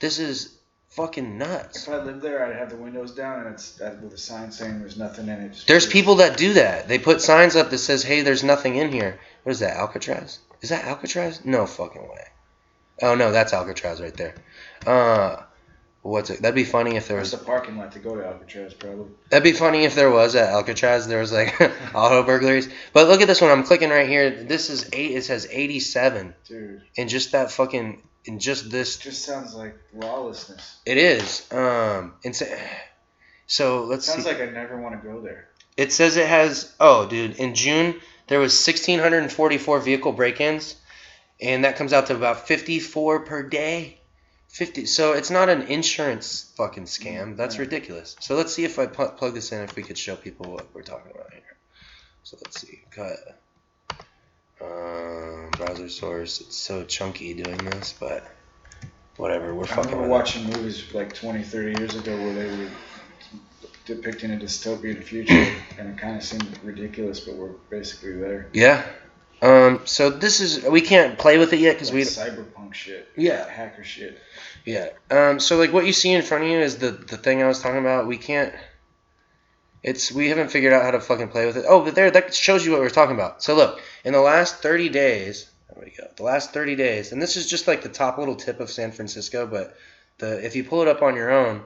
This is fucking nuts. If I lived there, I'd have the windows down and it's with a sign saying there's nothing in it. There's people that do that. They put signs up that says, "Hey, there's nothing in here." What is that, Alcatraz? Is that Alcatraz? No fucking way. Oh, no, that's Alcatraz right there. That'd be funny if there was... There's a parking lot to go to Alcatraz, probably. That'd be funny if there was at Alcatraz. There was like auto burglaries. But look at this one. I'm clicking right here. This is it says 87. Dude. And just that fucking... In just this... It just sounds like lawlessness. It is. So let's see. Sounds like I never want to go there. It says it has. Oh, dude, in June there was 1,644 vehicle break-ins, and that comes out to about 54 per day. 50. So it's not an insurance fucking scam. That's ridiculous. So let's see if I plug this in, if we could show people what we're talking about here. So let's see. Cut. Browser source. It's so chunky doing this, but whatever. We're fucking. I remember watching movies like 20, 30 years ago where they were depicting a dystopian future, and it kind of seemed ridiculous, but we're basically there. Yeah. So this is, we can't play with it yet because we cyberpunk shit. Yeah. Hacker shit. Yeah. So like what you see in front of you is the thing I was talking about. We can't. We haven't figured out how to fucking play with it. Oh, but there, that shows you what we're talking about. So look, in the last 30 days, there we go. The last 30 days, and this is just like the top little tip of San Francisco, but if you pull it up on your own,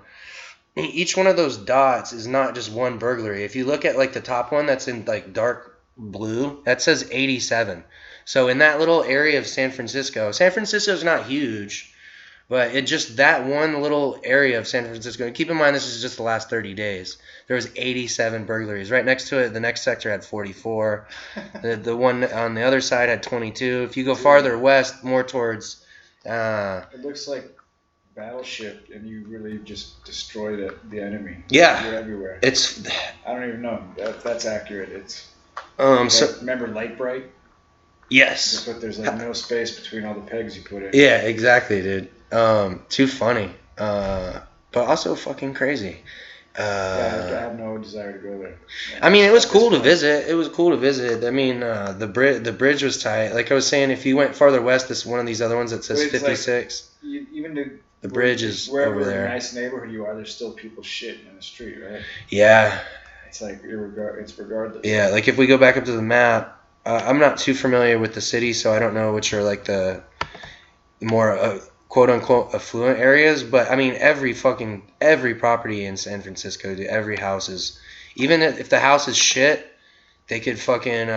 each one of those dots is not just one burglary. If you look at like the top one that's in like dark blue, that says 87. So in that little area of San Francisco is not huge, but it just that one little area of San Francisco. And keep in mind, this is just the last 30 days. There was 87 burglaries. Right next to it, the next sector had 44. The one on the other side had 22. If you go farther west, more towards... it looks like Battleship, and you really just destroy the enemy. Yeah. You're everywhere. I don't even know. That's accurate. It's... remember Light Bright? Yes. But there's like no space between all the pegs you put in. Yeah, exactly, dude. Too funny. But also fucking crazy. I have no desire to go there. I mean, it was cool to visit. I mean, the bridge was tight. Like I was saying, if you went farther west, this one of these other ones that says 56. Like, even the bridge is wherever over there. In a nice neighborhood you are, there's still people shitting in the street, right? Yeah. It's like it's regardless. Yeah, like if we go back up to the map, I'm not too familiar with the city, so I don't know which are like the more quote unquote affluent areas. But I mean, every property in San Francisco, every house is, even if the house is shit, they could fucking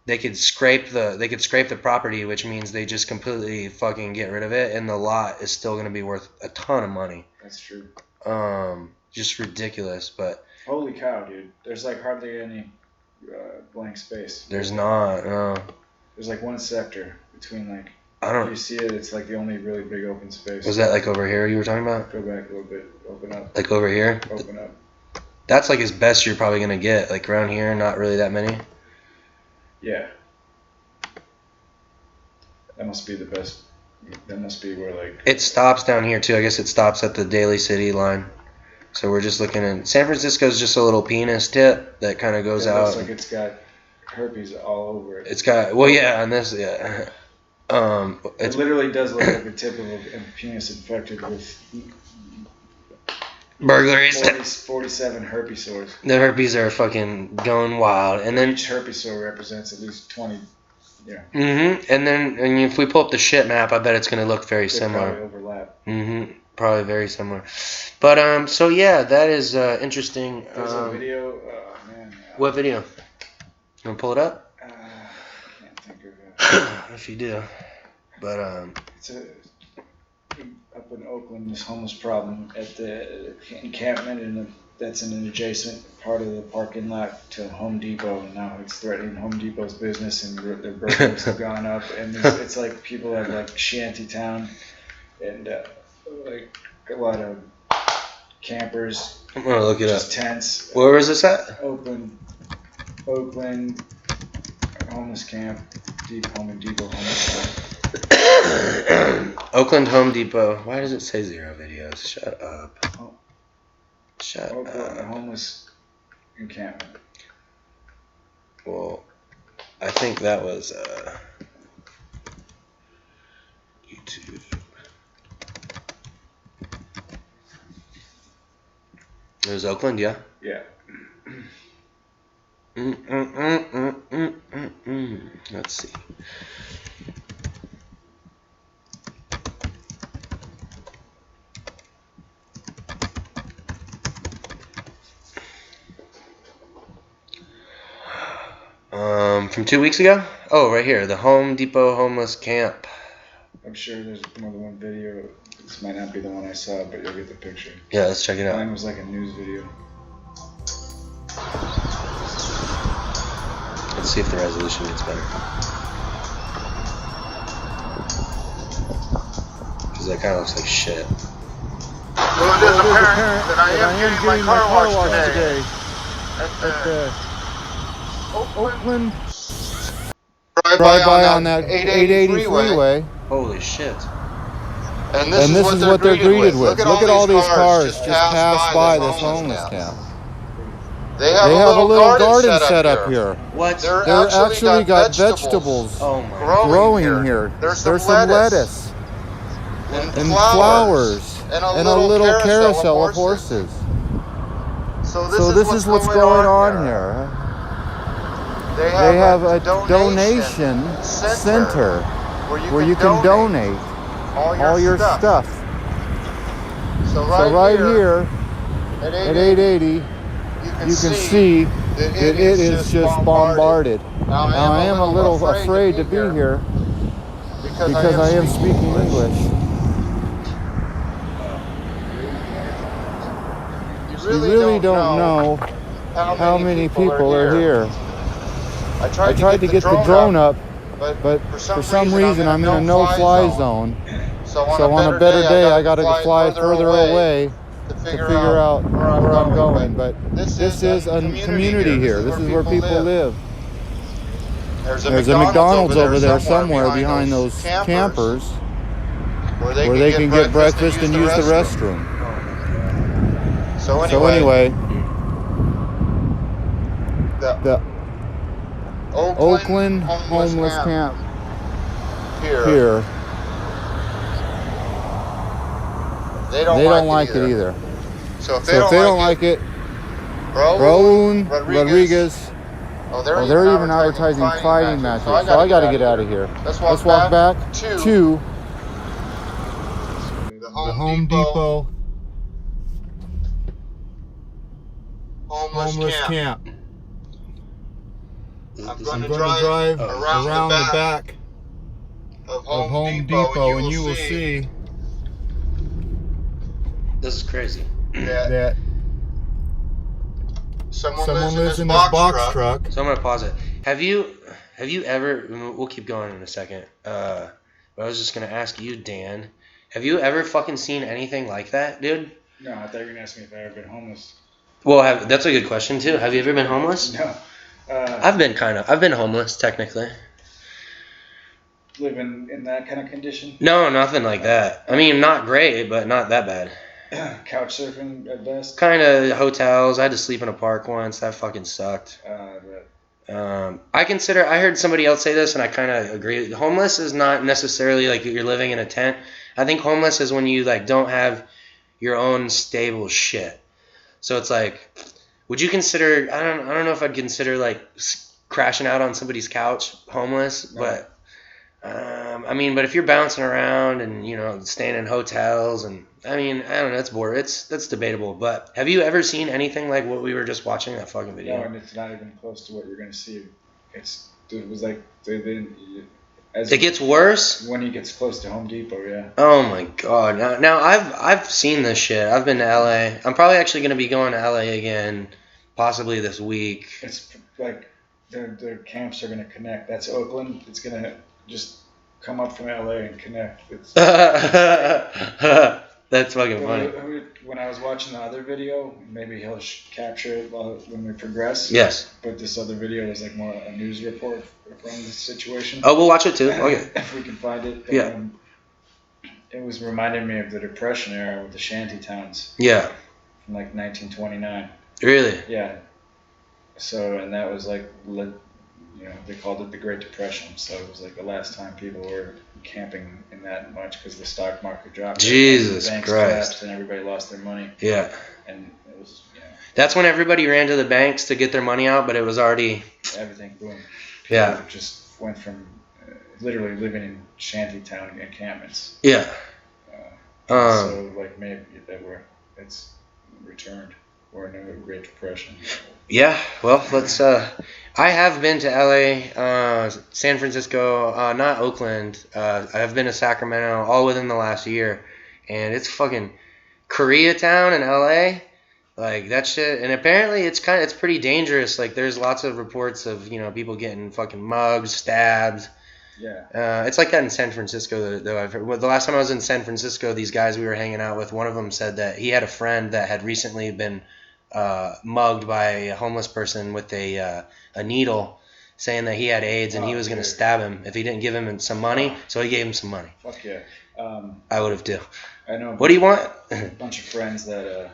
they could scrape the property, which means they just completely fucking get rid of it, and the lot is still gonna be worth a ton of money. That's true. Just ridiculous, but. Holy cow, dude! There's like hardly any blank space. There's not. No. There's like one sector between like. I don't. You see it? It's like the only really big open space. Was that like over here you were talking about? Go back a little bit. Open up. Like over here? Open up. That's like as best you're probably gonna get. Like around here, not really that many. Yeah. That must be the best. That must be where like. It stops down here too. I guess it stops at the Daly City line. So we're just looking at San Francisco's just a little penis tip that kind of goes out. Looks like it's got herpes all over it. It's got on this it literally does look like the tip of a penis infected with burglaries. 47 herpes sores. The herpes are fucking going wild, and then each herpes sore represents at least 20. Yeah. And then if we pull up the shit map, I bet it's gonna look very similar. Probably overlap. Probably very similar. But so yeah, that is interesting. There's a video. Oh man. What video? You wanna pull it up? I can't think of it. If you do, but it's up in Oakland. This homeless problem at the encampment, that's in an adjacent part of the parking lot to Home Depot, and now it's threatening Home Depot's business, and their burglaries have gone up, and it's like people have like shanty town, and like a lot of campers. I'm gonna look it up. Just tents. Where was this at? Oakland homeless camp, Home Depot homeless camp. Oakland Home Depot. Why does it say 0 videos? Shut up. Shut Oakland up. Homeless encampment. Well, I think that was YouTube. It was Oakland, yeah? Yeah. Let's see. From 2 weeks ago? Oh, right here. The Home Depot homeless camp. I'm sure there's more than one video. This might not be the one I saw, but you'll get the picture. Yeah, let's check it out. Mine was like a news video. Let's see if the resolution gets better. Because that kind of looks like shit. Well, it is apparent that I am getting my car washed today. At the Oakland drive-by on that 880 freeway. Holy shit. And this is what they're greeted with. Look at all these cars just pass by this homeless camp. They have a little garden set up here. What? They're actually got vegetables growing here. There's some lettuce and flowers and a little carousel of horses. So this is what's going on here. They have a donation center where you can donate all your stuff. So right here at 880, you can see that it is just bombarded. Now I am a little afraid to be here because I am speaking English. You really don't know how many people are here. I tried to get the drone up, but for some reason I'm in a no-fly zone. So on a better day I got to fly further away to figure out where I'm going. But this is a community here. This is where people live. There's a McDonald's over there somewhere behind those campers where they can get breakfast and use the restroom. So anyway, the Oakland homeless camp here, they don't like it either. So if they don't like it, Raul Rodriguez, they're even advertising fighting matches. So I got to get out of here. Let's walk back to the Home Depot homeless camp. I'm going to drive around the back of Home Depot and you will see this is crazy. That someone lives in this box truck. So I'm gonna pause it. Have you ever? We'll keep going in a second. But I was just gonna ask you, Dan. Have you ever fucking seen anything like that, dude? No, I thought you were gonna ask me if I ever been homeless. Well, that's a good question too. Have you ever been homeless? No. I've been homeless technically. Living in that kind of condition? No, nothing like that. I mean, not great, but not that bad. Couch surfing at best? Kind of hotels. I had to sleep in a park once. That fucking sucked. I heard somebody else say this, and I kind of agree. Homeless is not necessarily like you're living in a tent. I think homeless is when you like don't have your own stable shit. So it's like, would you consider? I don't know if I'd consider like crashing out on somebody's couch homeless, but. But if you're bouncing around and, staying in hotels and, I don't know, that's debatable. But have you ever seen anything like what we were just watching, that fucking video? No, and it's not even close to what you're going to see. It was like, it gets worse? When he gets close to Home Depot, yeah. Oh my God. Now I've seen this shit. I've been to LA. I'm probably actually going to be going to LA again, possibly this week. It's like, their camps are going to connect. That's Oakland. It's going to just come up from LA and connect. That's fucking funny. When I was watching the other video, maybe he'll capture it when we progress. Yes. But this other video was like more a news report from the situation. Oh, we'll watch it too. Okay. If we can find it. Yeah. It was reminding me of the Depression era with the shanty towns. Yeah. From like 1929. Really? Yeah. So, and that was like, they called it the Great Depression. So it was like the last time people were camping in that much because the stock market dropped. Jesus Christ. collapsed and everybody lost their money. Yeah. And it was, That's when everybody ran to the banks to get their money out, but it was already... Everything, boom. People just went from literally living in shantytown encampments. Yeah. So like maybe it's returned. We're in a Great Depression. Yeah, well, let's... I have been to LA, San Francisco, not Oakland. I've been to Sacramento, all within the last year. And it's fucking Koreatown in LA. Like that shit, and apparently it's pretty dangerous. Like there's lots of reports of people getting fucking mugged, stabbed. Yeah. It's like that in San Francisco though. I've heard. Well, the last time I was in San Francisco, these guys we were hanging out with, one of them said that he had a friend that had recently been mugged by a homeless person with a needle, saying that he had AIDS and he was gonna stab him if he didn't give him some money. So he gave him some money. Fuck yeah. I would have too. I know. What do you want? A bunch of friends that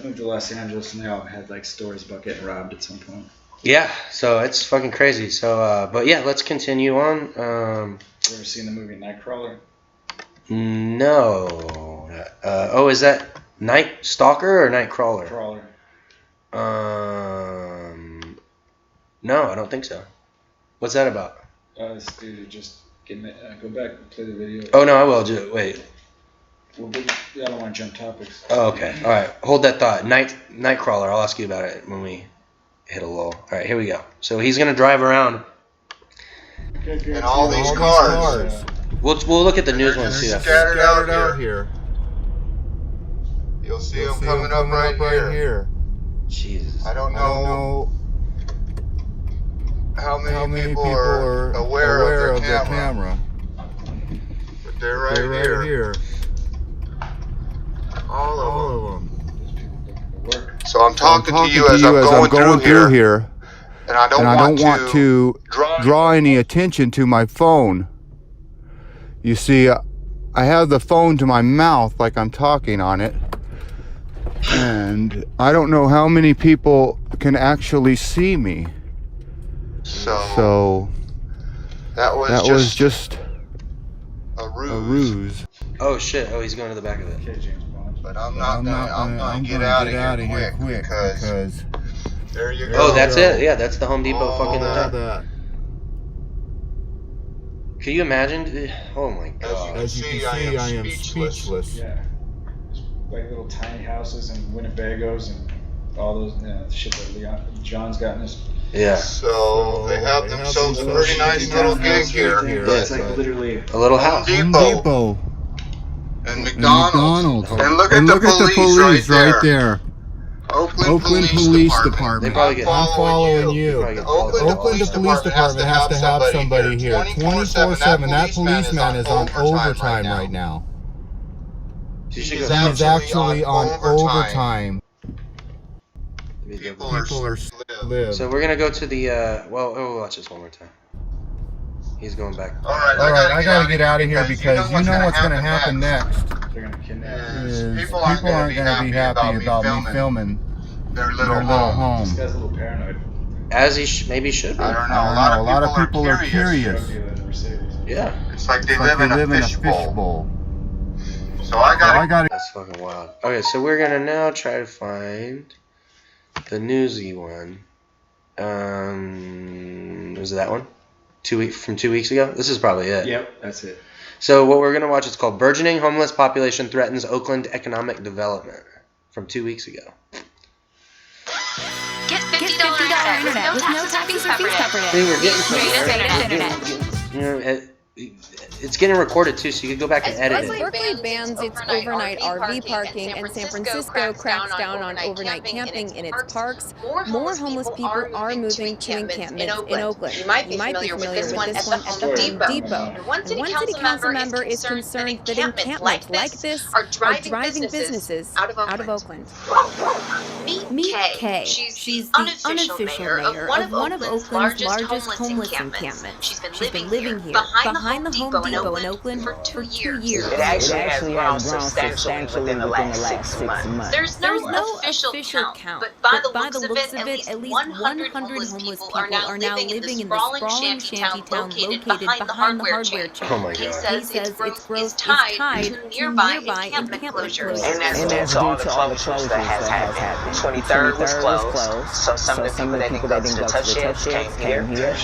moved to Los Angeles, and they all had like stories about getting robbed at some point. Yeah, so it's fucking crazy. So, but yeah, let's continue on. You ever seen the movie Nightcrawler? No. Is that Night Stalker or Nightcrawler? Crawler. No, I don't think so. What's that about? This dude just getting it. Go back and play the video. Oh no, I will. Wait. Well, I don't want to jump topics. Oh, okay. All right. Hold that thought. Nightcrawler. I'll ask you about it when we hit a lull. All right, here we go. So he's gonna drive around. And all these cars. We'll look at the news ones too. Scattered out here. You'll see them coming up right here. Jesus. I don't know how many people are aware of the camera. But they're right here. All of them. So I'm talking to you as I'm going through here. And I don't want to draw any attention to my phone. You see, I have the phone to my mouth like I'm talking on it. And I don't know how many people can actually see me. So that was just a ruse. Oh shit! Oh, he's going to the back of it. Okay, James Bond. But I'm gonna get out of here quick because there you go. Oh, that's it. Yeah, that's the Home Depot fucking thing. Can you imagine? Oh my god. As you can see, I am speechless. Yeah. Like little tiny houses and Winnebagos and all those shit that John's got in his. Yeah. So they have themselves a pretty nice little gig here. Yeah, it's like literally a little house. Home Depot. And McDonald's. And look at the police right there. Oakland Police Department. I'm following you. Oakland Police Department has to have somebody here 24/7. That policeman is on overtime right now. He's actually on overtime. People are live. So we're gonna go to the. We'll watch this one more time. He's going back. All right, I gotta get out of here because you know what's gonna happen next. They're gonna kidnap Is people aren't gonna be happy about me filming their little home. This guy's a little paranoid. As he maybe should be. I don't know. A lot of people are curious. Yeah. It's like they live in a fishbowl. So I got. That's fucking wild. Okay, so we're gonna now try to find the newsy one. Was it that one? From 2 weeks ago? This is probably it. Yep, that's it. So what we're gonna watch is called "Burgeoning Homeless Population Threatens Oakland Economic Development" from 2 weeks ago. Get $50 internet with no taxes or fees covered. It's getting recorded too, so you can go back and edit it. Berkeley bans its overnight RV parking, and San Francisco cracks down on overnight camping in its parks, more homeless people are moving to encampments in Oakland. You might be familiar with this one at the Home Depot. And one city council member is concerned that encampments like this are driving businesses out of Oakland. Meet Kay. She's the unofficial mayor of one of Oakland's largest homeless encampments. She's been living here behind the Home Depot in Oakland for 2 years. It actually has grown substantially within the last 6 months. There's no official count, but by the looks of it, at least 100 homeless people are now living in the sprawling shanty town located behind the hardware chain. Oh my He god. says its growth is tied to nearby encampment closures. And that's due to all the closures that has happened. 23rd was closed, so some of the people that didn't go to the tough shelves came here.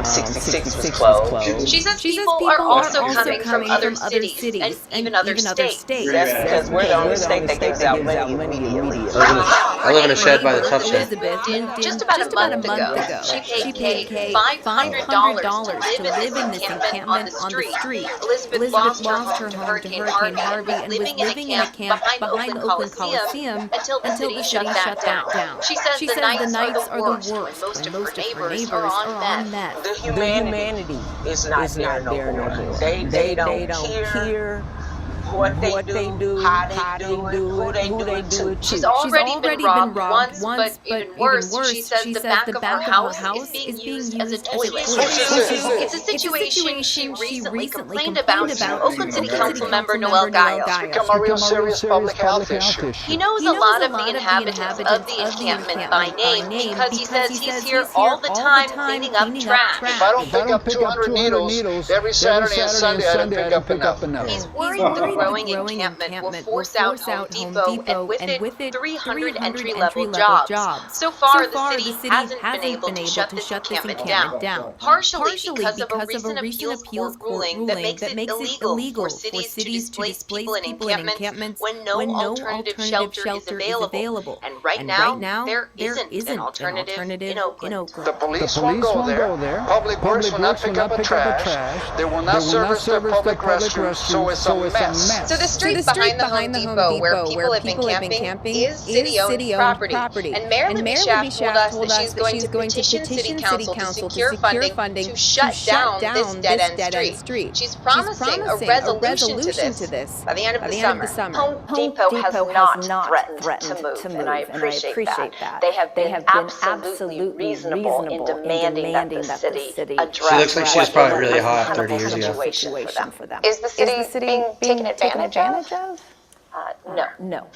66 was closed. She says people are also coming from other cities and even other states. That's because we're the only state that gives out money immediately. I live in a shed by the tough shed. Moved in just about a month ago. She paid Kay $500 to live in this encampment on the street. Elizabeth lost her home to Hurricane Harvey and was living in a camp behind the Oakland Coliseum until the city shut that down. She says the nights are the worst when most of her neighbors are on meth. The humanity is not there no more. They don't care what they do, how they do it, who they do it to. She's already been robbed once, but even worse, she says the back of her house is being used as a toilet. It's a situation she recently complained about to Oakland City Council member Noel Gallo. It's become a real serious public health issue. He knows a lot of the inhabitants of the encampment by name because he says he's here all the time cleaning up trash. If I don't pick up 200 needles every Saturday and Sunday, I don't pick up enough. He's worried the growing encampment will force out Home Depot and with it 300 entry-level jobs. So far, the city hasn't been able to shut this encampment down, partially because of a recent appeals court ruling that makes it illegal for cities to displace people in encampments when no alternative shelter is available. And right now, there isn't an alternative in Oakland. The police won't go there. Public Works will not pick up the trash. They will not service their public restrooms, so it's a mess. So the street behind the Home Depot where people have been camping is city-owned property. And Mayor Libby Schaaf told us that she's going to petition City Council to secure funding to shut down this dead-end street. She's promising a resolution to this by the end of the summer. Home Depot has not threatened to move, and I appreciate that. They have been absolutely reasonable in demanding that the city address. She looks like she was probably really hot 30 years ago. Is the city being taken advantage of? No.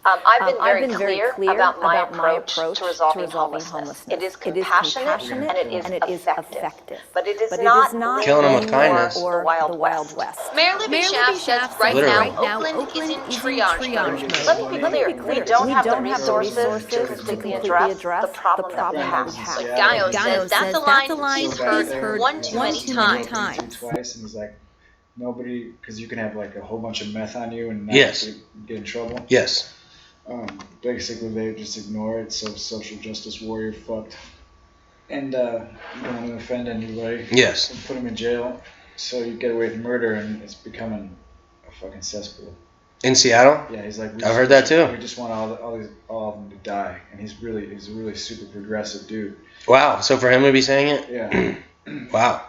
I've been very clear about my approach to resolving homelessness. It is compassionate and it is effective. But it is not killing them with kindness or the Wild West. Mayor Libby Schaaf says right now Oakland is in triage mode. Let me be clear. We don't have the resources to completely address the problem that we have. But Gallo says that's a line he's heard one too many times. Twice, and he's like, nobody, because you can have like a whole bunch of meth on you and not get in trouble. Yes. Basically, they just ignore it, so social justice warrior fucked. And you don't want to offend anybody. Yes. And put him in jail, so you get away with murder, and it's becoming a fucking cesspool. In Seattle? Yeah, he's like. I've heard that too. We just want all of them to die, and he's a really super progressive dude. Wow. So for him to be saying it? Yeah. Wow.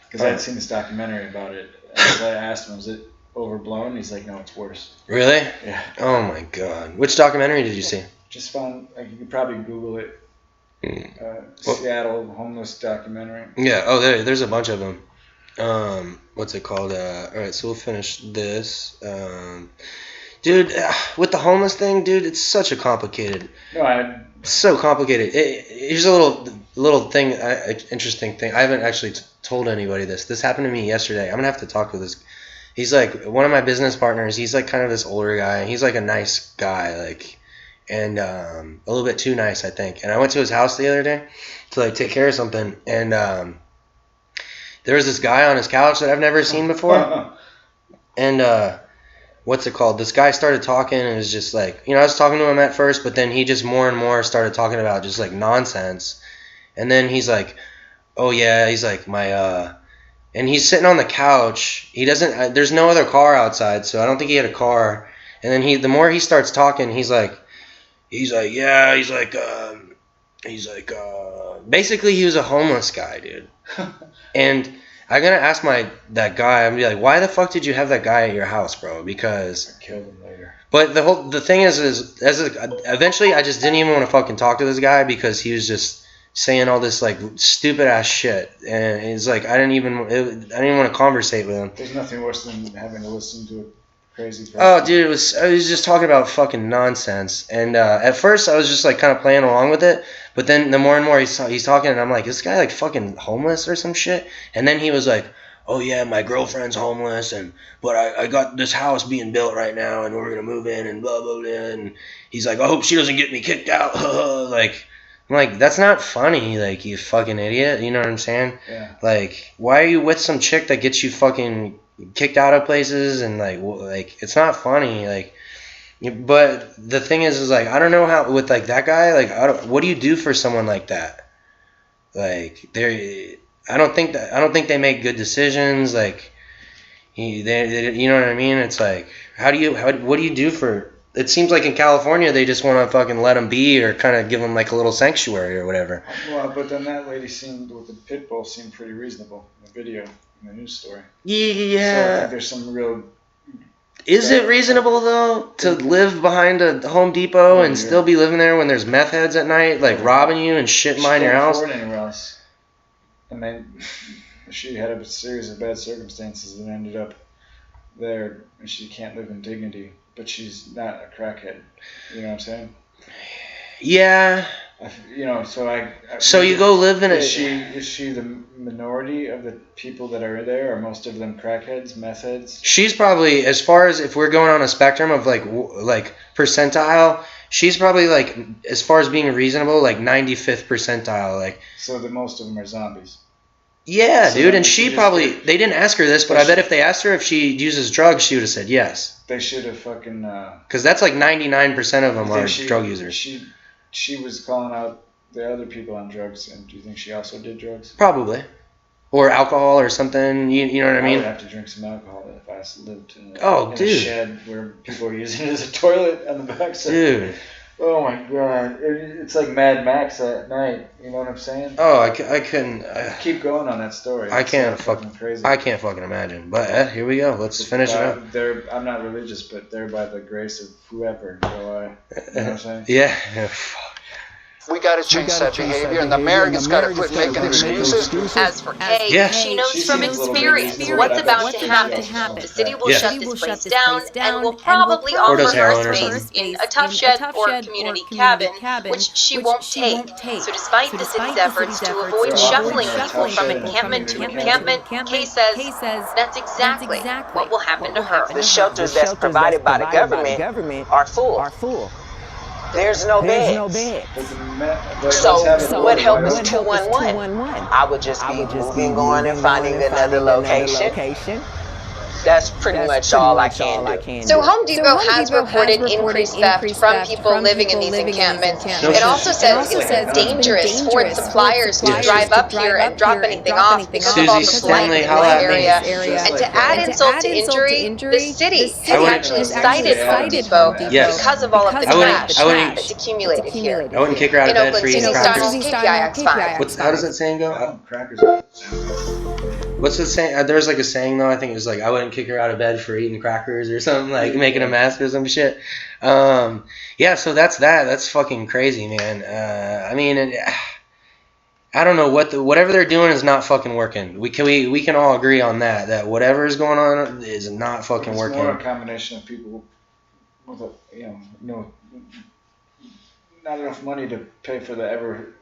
Because I had seen this documentary about it. And I asked him, was it overblown? He's like, no, it's worse. Really? Yeah. Oh my god. Which documentary did you see? Just found, you could probably Google it. Seattle homeless documentary. Yeah. Oh, there's a bunch of them. What's it called? All right, so we'll finish this. Dude, with the homeless thing, dude, it's such a complicated. So complicated. Here's a little thing, interesting thing. I haven't actually told anybody this. This happened to me yesterday. I'm gonna have to talk with this. He's like one of my business partners. He's like kind of this older guy. He's like a nice guy, like, and a little bit too nice, I think. And I went to his house the other day to like take care of something, and there was this guy on his couch that I've never seen before, and what's it called? This guy started talking, and it was just like, I was talking to him at first, but then he just more and more started talking about just like nonsense. And then he's like, oh yeah, he's like and he's sitting on the couch. He doesn't, there's no other car outside, so I don't think he had a car. And then the more he starts talking, he's like, basically he was a homeless guy, dude. And I'm gonna ask that guy. I'm gonna be like, why the fuck did you have that guy at your house, bro? Because I killed him later. But the thing is eventually I just didn't even want to fucking talk to this guy because he was just saying all this like stupid ass shit, and it's like I didn't even want to conversate with him. There's nothing worse than having to listen to a crazy person. Oh, dude, I was just talking about fucking nonsense, and at first I was just like kind of playing along with it, but then the more and more he's talking, and I'm like, this guy like fucking homeless or some shit, and then he was like, oh yeah, my girlfriend's homeless, but I got this house being built right now, and we're gonna move in, and blah blah blah, and he's like, I hope she doesn't get me kicked out, like I'm like, that's not funny, like, you fucking idiot. You know what I'm saying? Yeah. Like, why are you with some chick that gets you fucking kicked out of places and like it's not funny, like. But the thing is like, I don't know how with like that guy, like, what do you do for someone like that? Like, I don't think they make good decisions. Like, you know what I mean? It's like, what do you do for? It seems like in California they just want to fucking let them be or kind of give them like a little sanctuary or whatever. Well, but then that lady with the pit bull seemed pretty reasonable in the video, in the news story. Yeah. So I think there's some real. Is it reasonable though to live behind a Home Depot and still be living there when there's meth heads at night, like robbing you and shit behind your house? She can't afford anywhere else. And then she had a series of bad circumstances and ended up there, and she can't live in dignity. But she's not a crackhead. You know what I'm saying? Yeah. You know, so you go live in Is she the minority of the people that are there? Are most of them crackheads, meth heads? She's probably, as far as if we're going on a spectrum of like percentile, she's probably like, as far as being reasonable, like 95th percentile. Like. So the most of them are zombies. Yeah, so dude, and she probably, they didn't ask her this, but I bet if they asked her if she uses drugs, she would have said yes. They should have fucking... Because that's like 99% of them are drug users. She was calling out the other people on drugs, and do you think she also did drugs? Probably. Or alcohol or something, you know what I mean? I would have to drink some alcohol if I lived in a shed where people were using it as a toilet on the backside. Dude. Oh my god, it's like Mad Max at night. You know what I'm saying? Oh, I couldn't. Keep going on that story. I can't crazy. I can't fucking imagine. But here we go. Let's finish it up. I'm not religious, but they're by the grace of whoever. So you know what I'm saying? Yeah. We got to change that behavior, and the Americans got to quit making excuses. As for Kay, she knows from experience what's about to happen. The city will shut this place down and will probably offer her a space in a tough shed or community cabin, which she won't take. So despite the city's efforts to avoid shuffling people from encampment to encampment, Kay says that's exactly what will happen to her. The shelters that's provided by the government are full. There's no beds. So what help is 211? I would just be moving on and finding another location. That's pretty much all I can do. So Home Depot has reported increased theft from people living in these encampments. It also says it's dangerous for its suppliers to drive up here and drop anything off because of all the blight in the area. And to add insult to injury, the city has actually cited Home Depot because of all of the trash that's accumulated here. I wouldn't kick her out of bed for eating crackers. KPIX5. How does that saying go? What's the saying? There's like a saying though. I think it was like, I wouldn't kick her out of bed for eating crackers or something, like making a mess or some shit. Yeah. So that's that. That's fucking crazy, man. I mean, I don't know whatever they're doing is not fucking working. We can all agree on that. That whatever is going on is not fucking working. It's more a combination of people with not enough money to pay for the ever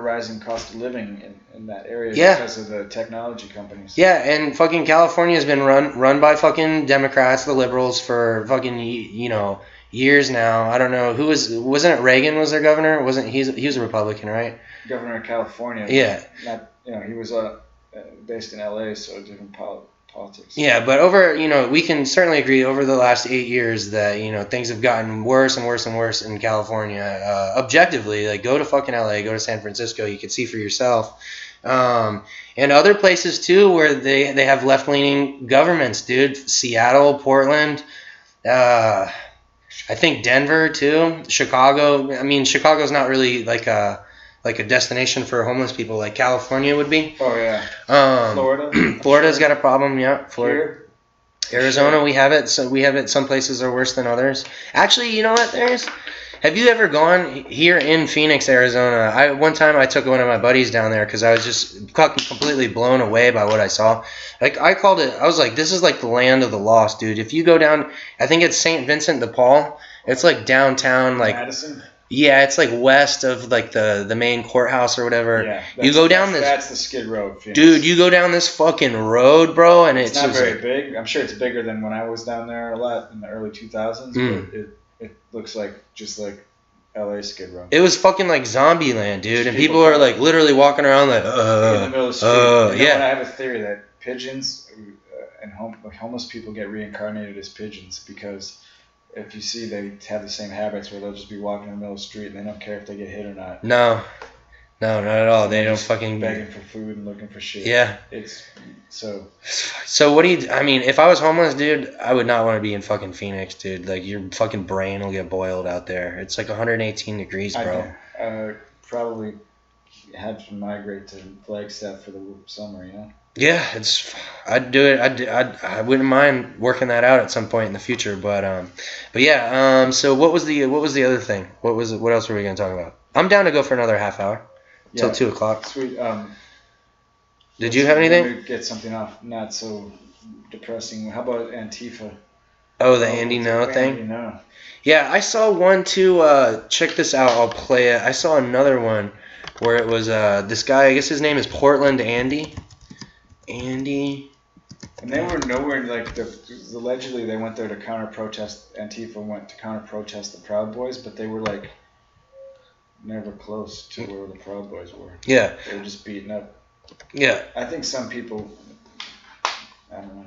rising cost of living in that area because of the technology companies. Yeah, and fucking California has been run by fucking Democrats, the liberals, for fucking years now. I don't know wasn't it Reagan was their governor? He was a Republican, right? Governor of California. Yeah. He was based in LA, so different politics. Yeah, but we can certainly agree over the last 8 years that, things have gotten worse and worse and worse in California. Objectively, like go to fucking LA, go to San Francisco, you can see for yourself. And other places too where they have left-leaning governments, dude. Seattle, Portland, I think Denver too, Chicago. I mean, Chicago's not really like a destination for homeless people like California would be. Oh yeah. Florida. Florida's got a problem. Yeah, Florida. Arizona, we have it. So we have it. Some places are worse than others. Actually, you know what? Have you ever gone here in Phoenix, Arizona? One time I took one of my buddies down there because I was just completely blown away by what I saw. Like I called it. I was like, this is like the land of the lost, dude. If you go down, I think it's St. Vincent de Paul. It's like downtown, like Madison. Yeah, it's like west of like the main courthouse or whatever. Yeah, you go down this. That's the Skid Row. Phoenix. Dude, you go down this fucking road, bro, and it's not just very big. I'm sure it's bigger than when I was down there a lot in the early 2000s. But it looks like just like LA Skid Row. It was fucking like Zombieland, dude, and people are like literally walking around like, in the middle of the street. yeah. And I have a theory that pigeons and homeless people get reincarnated as pigeons because if you see, they have the same habits where they'll just be walking in the middle of the street and they don't care if they get hit or not. No, not at all. They don't fucking begging for food and looking for shit. Yeah. It's so. So what do you? I mean, if I was homeless, dude, I would not want to be in fucking Phoenix, dude. Like your fucking brain will get boiled out there. It's like 118 degrees, bro. I probably had to migrate to Flagstaff for the summer, you know. Yeah, I'd do it. I wouldn't mind working that out at some point in the future, but yeah. So what was the other thing? What else were we gonna talk about? I'm down to go for another half hour till 2:00. Sweet. Did you have anything? Let me get something off not so depressing. How about Antifa? Oh, the Andy No thing? Andy No. Yeah, I saw one too. Check this out. I'll play it. I saw another one where it was this guy. I guess his name is Portland Andy. Andy. And they were nowhere like allegedly they went there to counter-protest. Antifa went to counter-protest the Proud Boys, but they were like never close to where the Proud Boys were. Yeah. They were just beaten up. Yeah. I think some people. I don't know.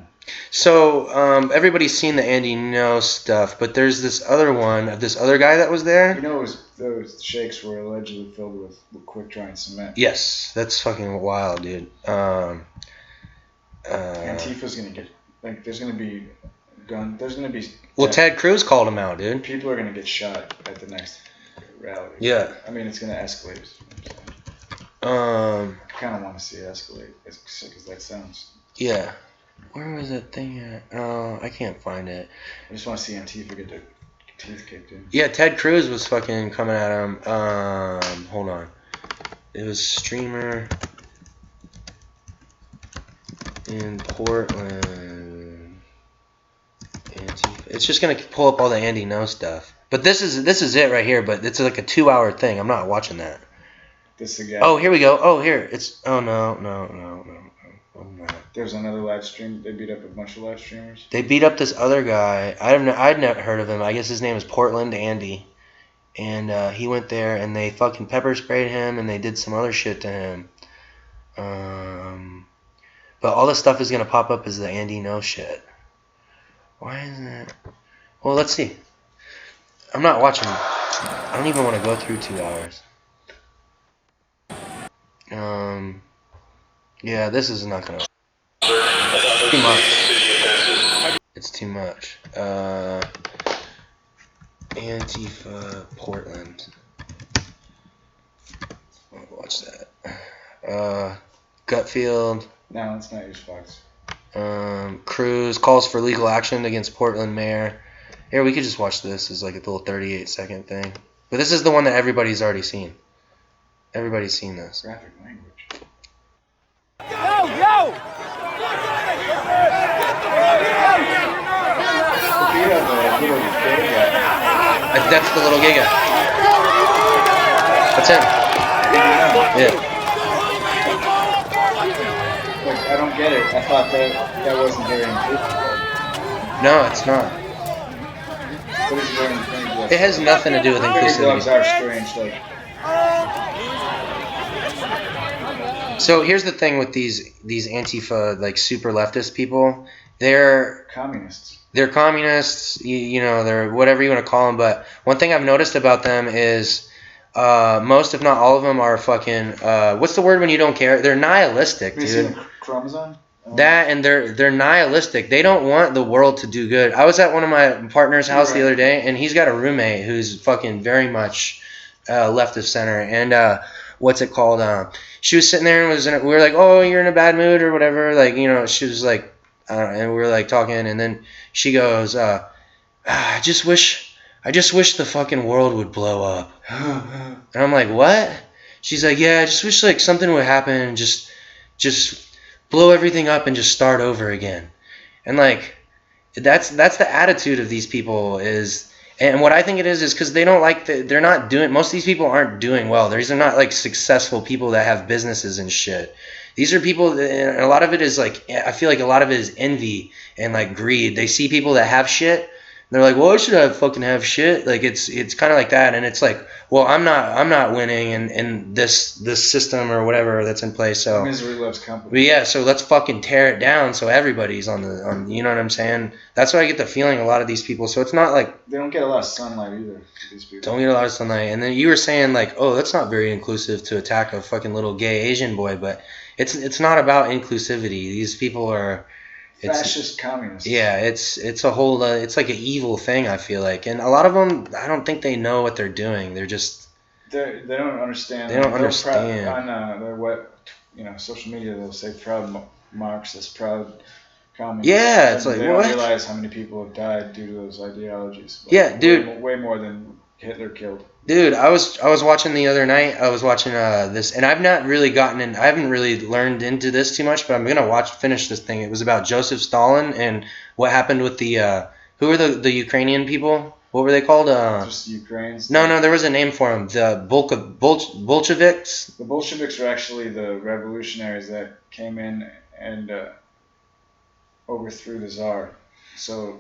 So everybody's seen the Andy No stuff, but there's this other one of this other guy that was there. You know, those shakes were allegedly filled with quick-drying cement. Yes, that's fucking wild, dude. Antifa's gonna get there's gonna be there's gonna be. Well, Ted Cruz called him out, dude. People are gonna get shot at the next rally. Yeah. I mean, it's gonna escalate. I kind of want to see it escalate, as sick as that sounds. Yeah. Where was that thing at? Oh, I can't find it. I just want to see Antifa get their teeth kicked in. Yeah, Ted Cruz was fucking coming at him. Hold on. It was streamer in Portland. Antifa. It's just gonna pull up all the Andy No stuff. But this is it right here. But it's like a 2-hour thing. I'm not watching that. This again. Oh, here we go. Oh, here. It's. Oh no. There's another live stream. They beat up a bunch of live streamers. They beat up this other guy. I'd never heard of him. I guess his name is Portland Andy, and he went there and they fucking pepper sprayed him and they did some other shit to him. But all this stuff is gonna pop up as the Andy No shit. Why isn't it? Well, let's see. I'm not watching. I don't even want to go through 2 hours. Yeah, this is not gonna. Too much. It's too much. Antifa Portland. I'll watch that. Gutfield. No, let's not use Fox. Cruz calls for legal action against Portland mayor. Here, we could just watch this as like a little 38-second thing. But this is the one that everybody's already seen. Everybody's seen this. Graphic language. Yo! That's the little gay guy. That's him. Yeah. Like, I don't get it. I thought that wasn't very inclusive. No, it's not. What is very inclusive? It has nothing to do with inclusivity. Dogs are strange, like. So here's the thing with these Antifa, like super leftist people. They're communists. They're communists. You know, they're whatever you want to call them. But one thing I've noticed about them is most, if not all of them, are fucking. What's the word when you don't care? They're nihilistic, dude. Chromosome? That and they're nihilistic. They don't want the world to do good. I was at one of my partner's house the other day, and he's got a roommate who's fucking very much left of center. And what's it called? She was sitting there and we were like, "Oh, you're in a bad mood or whatever." Like, you know, she was like, and we were like talking, and then she goes, "I just wish the fucking world would blow up." And I'm like, "What?" She's like, "Yeah, I just wish like something would happen and just blow everything up and just start over again." And like, that's the attitude of these people is. And what I think it is because they don't like they're not doing. Most of these people aren't doing well. These are not like successful people that have businesses and shit. These are people, and a lot of it is like I feel like a lot of it is envy and like greed. They see people that have shit, they're like, well, I should fucking have shit. Like it's kind of like that, and it's like, well, I'm not winning in this system or whatever that's in place. So misery loves company. But yeah, so let's fucking tear it down so everybody's on. You know what I'm saying? That's what I get the feeling a lot of these people. So it's not like they don't get a lot of sunlight either. These people don't get a lot of sunlight. And then you were saying like, oh, that's not very inclusive to attack a fucking little gay Asian boy, but it's not about inclusivity. These people are. Fascist communists. Yeah, it's a whole it's like an evil thing. I feel like, and a lot of them, I don't think they know what they're doing. They're just they don't understand. They don't understand. On their web, social media, they'll say proud Marxist, proud communist. Yeah, it's like they what? Don't realize how many people have died due to those ideologies. Like, yeah, dude. Way more than Hitler killed. Dude, I was watching the other night. I was watching this, and I've not really gotten in. I haven't really learned into this too much, but I'm gonna finish this thing. It was about Joseph Stalin and what happened with the who were the Ukrainian people? What were they called? Just Ukrainians. No, there was a name for them. The Bolsheviks. The Bolsheviks were actually the revolutionaries that came in and overthrew the Tsar. So.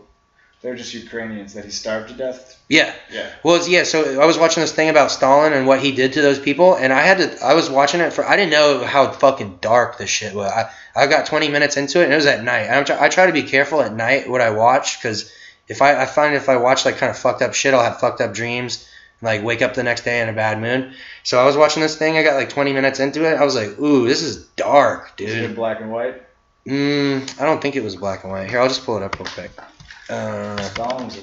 They're just Ukrainians that he starved to death. Yeah. Yeah. Well, yeah. So I was watching this thing about Stalin and what he did to those people, and I was watching it I didn't know how fucking dark this shit was. I got 20 minutes into it, and it was at night. I try to be careful at night what I watch, because I find if I watch like kind of fucked up shit, I'll have fucked up dreams, and like wake up the next day in a bad mood. So I was watching this thing. I got like 20 minutes into it. I was like, ooh, this is dark, dude. Is it in black and white? I don't think it was black and white. Here, I'll just pull it up real quick. Stalin's a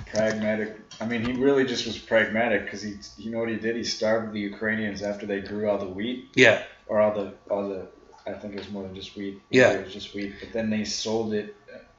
pragmatic. I mean, he really just was pragmatic because you know what he did? He starved the Ukrainians after they grew all the wheat. Yeah. Or all the. I think it was more than just wheat. Yeah. It was just wheat, but then they sold it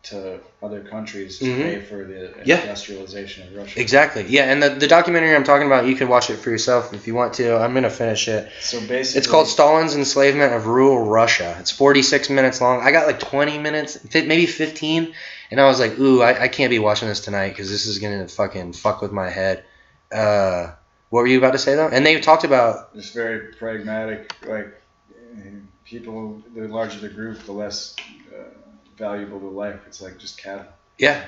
to other countries to pay for the industrialization of Russia. Exactly. Yeah, and the documentary I'm talking about, you can watch it for yourself if you want to. I'm gonna finish it. So basically, it's called Stalin's Enslavement of Rural Russia. It's 46 minutes long. I got like 20 minutes, maybe 15. And I was like, ooh, I can't be watching this tonight because this is going to fucking fuck with my head. What were you about to say, though? And they talked about... It's very pragmatic. Like, people, the larger the group, the less valuable to life. It's like just cattle. Yeah,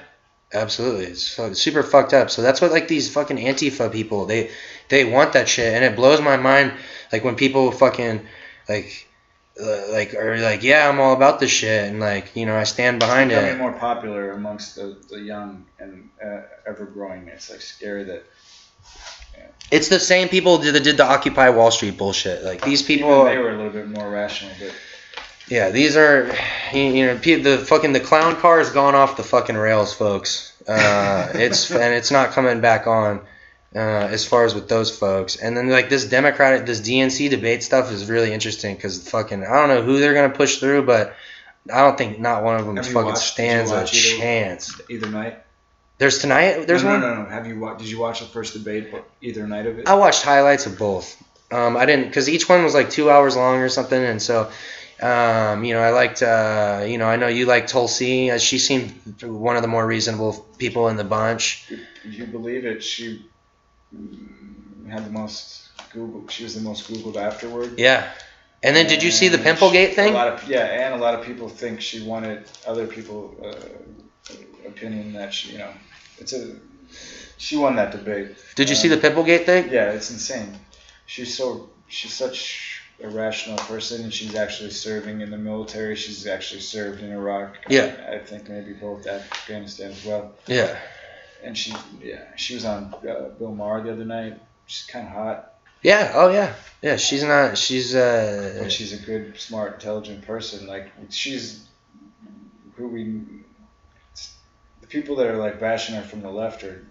absolutely. It's super fucked up. So that's what, like, these fucking Antifa people, they want that shit. And it blows my mind, like, when people fucking, are like, yeah, I'm all about this shit, and like, I stand behind it. It's becoming more popular amongst the young and ever growing. It's like scary that. Yeah. It's the same people that did the Occupy Wall Street bullshit. Like these people. Even they were a little bit more rational, but. Yeah, these are, the clown car has gone off the fucking rails, folks. It's not coming back on. As far as with those folks, and then like this DNC debate stuff is really interesting because I don't know who they're gonna push through, but I don't think not one of them stands a chance. Either night. There's tonight. There's one. No. Did you watch the first debate? Either night of it. I watched highlights of both. I didn't because each one was like 2 hours long or something, and so. I liked, I know you liked Tulsi. She seemed one of the more reasonable people in the bunch. If you believe it, she had the most Googled. She was the most Googled afterward. Yeah. And then did you see the Pimplegate thing? And a lot of people think she wanted other people opinion that she won that debate. Did you see the Pimplegate thing? Yeah, it's insane. She's such a rational person, and she's actually serving in the military. She's actually served in Iraq. Yeah. I think maybe both Afghanistan as well. Yeah. And she was on Bill Maher the other night. She's kind of hot. Yeah. Oh yeah. Yeah. She's not. She's. But she's a good, smart, intelligent person. Like she's who we. The people that are like bashing her from the left are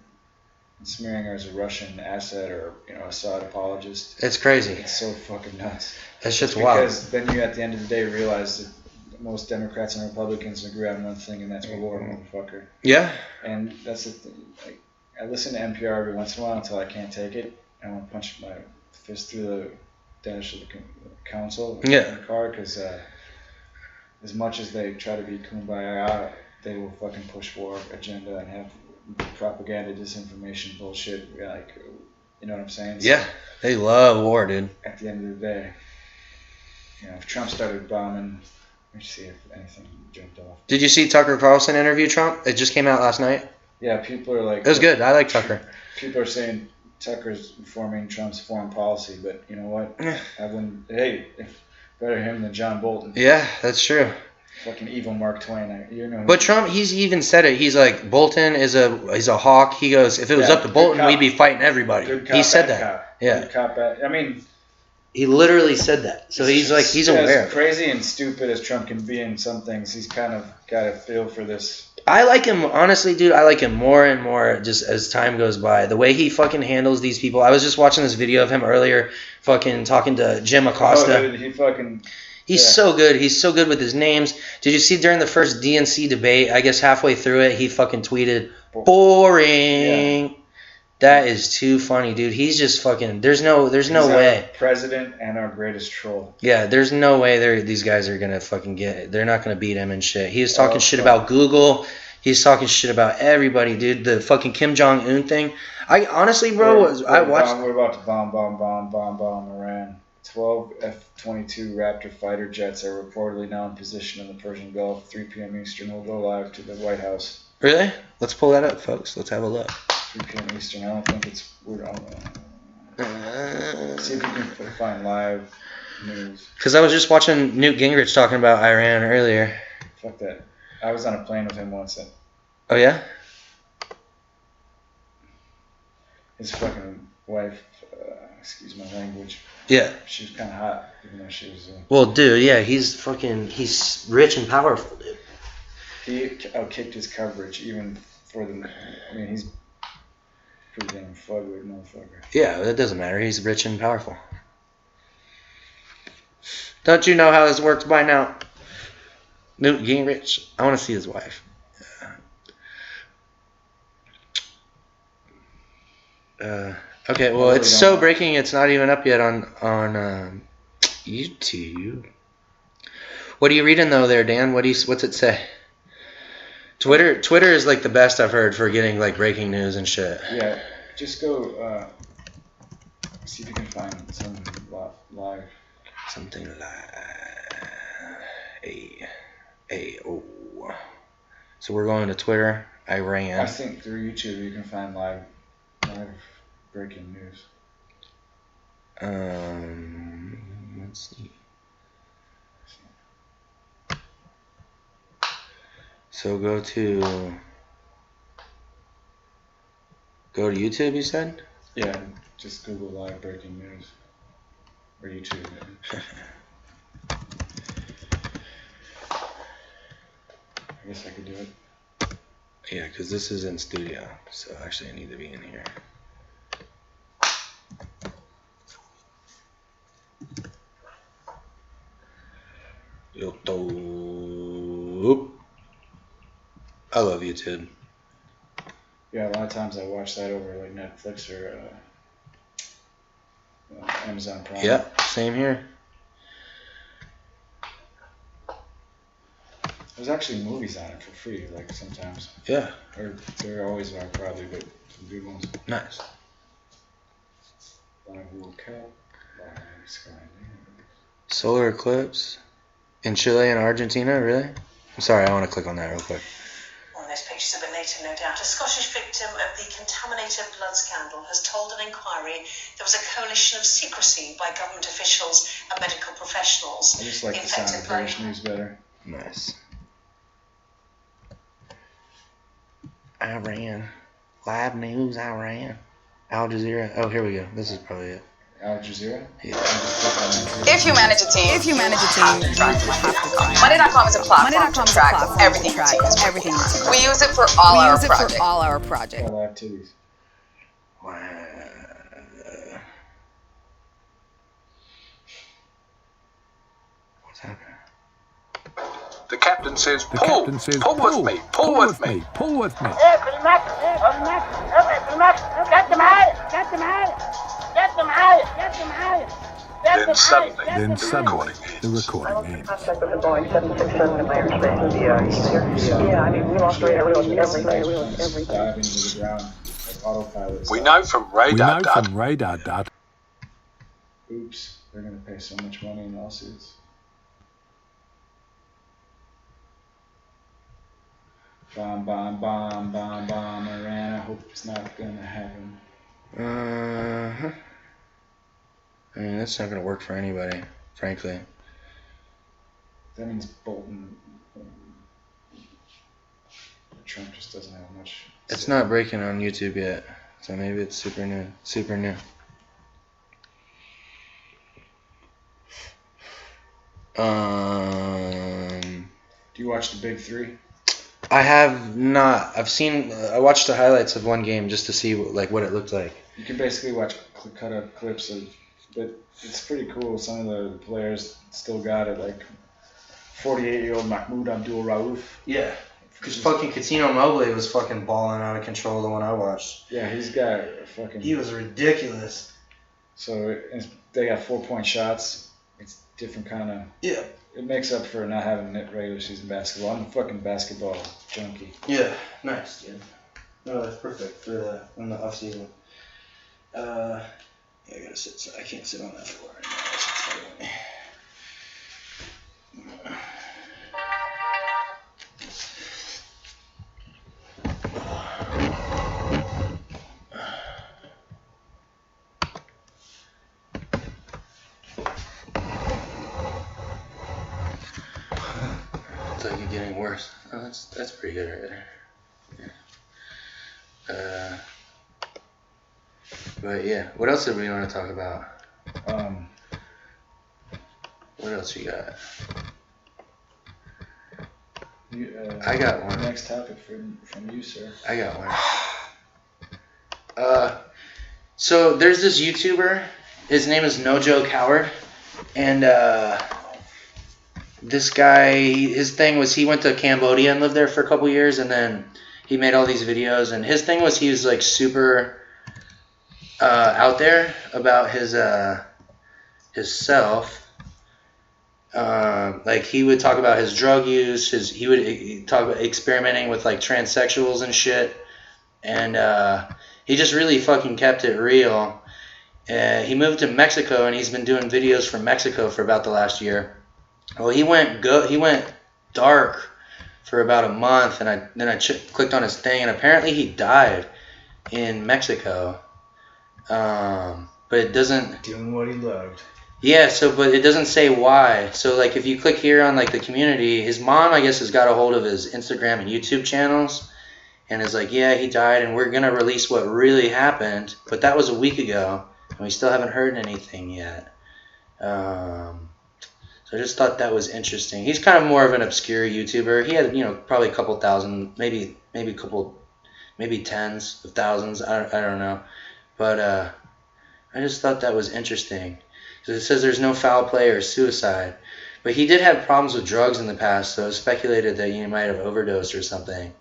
smearing her as a Russian asset or Assad apologist. It's crazy. It's so fucking nuts. That shit's wild. Because then you at the end of the day realize that most Democrats and Republicans agree on one thing, and that's war, motherfucker. Yeah. And that's the thing. Like, I listen to NPR every once in a while until I can't take it. I want to punch my fist through the dash of the council in the car because as much as they try to be kumbaya, they will fucking push war agenda and have propaganda, disinformation, bullshit. Like, you know what I'm saying? So, yeah, they love war, dude. At the end of the day, if Trump started bombing me see if anything jumped off. Did you see Tucker Carlson interview Trump? It just came out last night. Yeah, people are like... It was good. I like Tucker. People are saying Tucker's informing Trump's foreign policy, but you know what? I wouldn't... Hey, better him than John Bolton. Yeah, that's true. Fucking evil Mark Twain. You know. But Trump, he's even said it. He's like, Bolton is a hawk. He goes, if it was up to Bolton, we'd be fighting everybody. Good cop, he said bad that. Cop. Yeah. Good cop, bad. I mean... He literally said that. So he's like, he's aware. As crazy and stupid as Trump can be in some things, he's kind of got a feel for this. I like him, honestly, dude. I like him more and more just as time goes by. The way he fucking handles these people. I was just watching this video of him earlier, fucking talking to Jim Acosta. Oh, dude, he fucking... He's so good. He's so good with his names. Did you see during the first DNC debate, I guess halfway through it, he fucking tweeted, boring. Yeah. That is too funny, dude. He's just fucking... There's no way. President and our greatest troll. Yeah, there's no way these guys are going to fucking get... They're not going to beat him and shit. He was talking shit about Google. He's talking shit about everybody, dude. The fucking Kim Jong-un thing. I honestly, bro, I watched... We're about to bomb Iran. 12 F-22 Raptor fighter jets are reportedly now in position in the Persian Gulf. 3 p.m. Eastern will go live to the White House. Really? Let's pull that up, folks. Let's have a look. 3 p.m. Eastern. I don't think it's... We're on see if you can find live news. Because I was just watching Newt Gingrich talking about Iran earlier. Fuck that. I was on a plane with him once. Oh, yeah? His fucking wife, excuse my language. Yeah. She was kind of hot, even though she was... well, dude, yeah, he's rich and powerful, dude. He outkicked his coverage, even for the... I mean, he's pretty damn fugly motherfucker. Yeah, that doesn't matter. He's rich and powerful. Don't you know how this works by now? Newt Gingrich. I want to see his wife. Okay, well, it's so breaking. It's not even up yet on YouTube. What are you reading though, there, Dan? What's it say? Twitter is like the best I've heard for getting like breaking news and shit. Yeah, just go see if you can find something live. Something live. Oh. So we're going to Twitter. Iran. I think through YouTube you can find live breaking news. Let's see. So go to YouTube, you said? Yeah, just Google live breaking news. Or YouTube. I guess I could do it. Yeah, because this is in studio, so actually I need to be in here. YouTube. I love YouTube. Yeah, a lot of times I watch that over like Netflix or Amazon Prime. Yeah, same here. There's actually movies on it for free, like sometimes. Yeah. Or there always are probably, but some good ones. Nice. Solar eclipse in Chile and Argentina, really? I'm sorry, I want to click on that real quick. One of those pictures a bit later, no doubt. A Scottish victim of the contaminated blood scandal has told an inquiry there was a coalition of secrecy by government officials and medical professionals. I just like the sound of British news better. Nice. Iran. Live news, Iran. Al Jazeera. Oh, here we go. This is probably it. Al Jazeera? Yeah. If you manage a team, Monday.com is a platform to track everything you do. We use it for all our projects. Live titties. Wow. What's happening? The captain says, pull with me. Then suddenly, the recording ends. We know from radar data. Oops, they're going to pay so much money in lawsuits. Bomb, bomb, bomb, bomb, bomb, Iran. I hope it's not gonna happen. I mean, that's not gonna work for anybody, frankly. That means Bolton. Trump just doesn't have much. It's not breaking on YouTube yet, so maybe it's super new. Super new. Do you watch the Big Three? I have not. I watched the highlights of one game just to see what it looked like. You can basically watch cut up clips of, but it's pretty cool. Some of the players still got it, like 48-year-old Mahmoud Abdul Rauf. Yeah, because fucking Coutinho Mobley was fucking balling out of control the one I watched. Yeah, he's got fucking. He was ridiculous. So they got 4-point shots. It's different kind of. Yeah. It makes up for not having regular season basketball. I'm a fucking basketball junkie. Yeah, nice, dude. No, that's perfect for in the off season. Yeah, I gotta sit. So I can't sit on that floor anymore. It's like you're getting worse. Oh, that's pretty good right there. Yeah. But yeah, what else did we want to talk about? What else you got? I got one. Next topic from you, sir. I got one. So there's this YouTuber. His name is No Joke Howard, and this guy, his thing was he went to Cambodia and lived there for a couple years, and then he made all these videos. And his thing was he was like super out there about his self. Like he would talk about his drug use. He would talk about experimenting with like transsexuals and shit. And he just really fucking kept it real. He moved to Mexico and he's been doing videos from Mexico for about the last year. Well, he went dark for about a month, and then I clicked on his thing, and apparently he died in Mexico. But it doesn't doing what he loved. Yeah, but it doesn't say why. So like if you click here on like the community, his mom I guess has got a hold of his Instagram and YouTube channels and is like, yeah, he died and we're gonna release what really happened, but that was a week ago and we still haven't heard anything yet. So I just thought that was interesting. He's kind of more of an obscure YouTuber. He had, probably a couple thousand, maybe tens of thousands. I don't know. But I just thought that was interesting. Because it says there's no foul play or suicide. But he did have problems with drugs in the past, so it was speculated that he might have overdosed or something.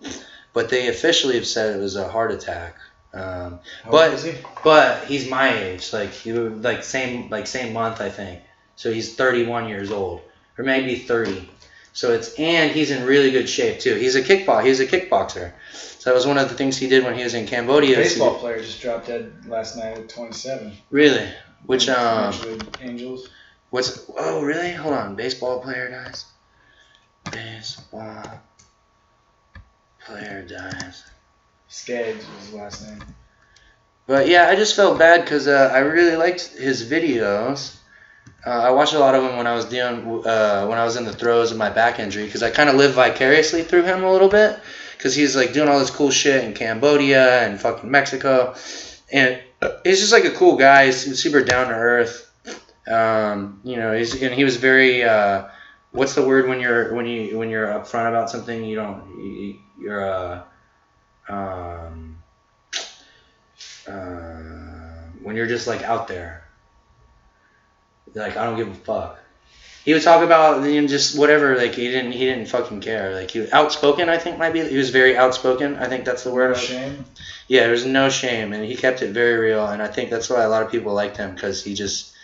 But they officially have said it was a heart attack. How old is he? But he's my age, same month I think. So he's 31 years old, or maybe 30. And he's in really good shape too. He's a kickboxer. So that was one of the things he did when he was in Cambodia. Baseball player just dropped dead last night at 27. Really? Which Angels. Oh really? Hold on. Baseball player dies. Baseball player dies. Skaggs was his last name. But yeah, I just felt bad because I really liked his videos. I watched a lot of them when I was in the throes of my back injury because I kind of lived vicariously through him a little bit because he's like doing all this cool shit in Cambodia and fucking Mexico, and he's just like a cool guy. He's super down to earth. He was very what's the word when you're upfront about something? When you're just like out there. Like, I don't give a fuck. He would talk about just whatever. Like he didn't fucking care. Like he was outspoken. I think he was very outspoken. I think that's the word. No shame. Yeah, there was no shame, and he kept it very real. And I think that's why a lot of people liked him because he just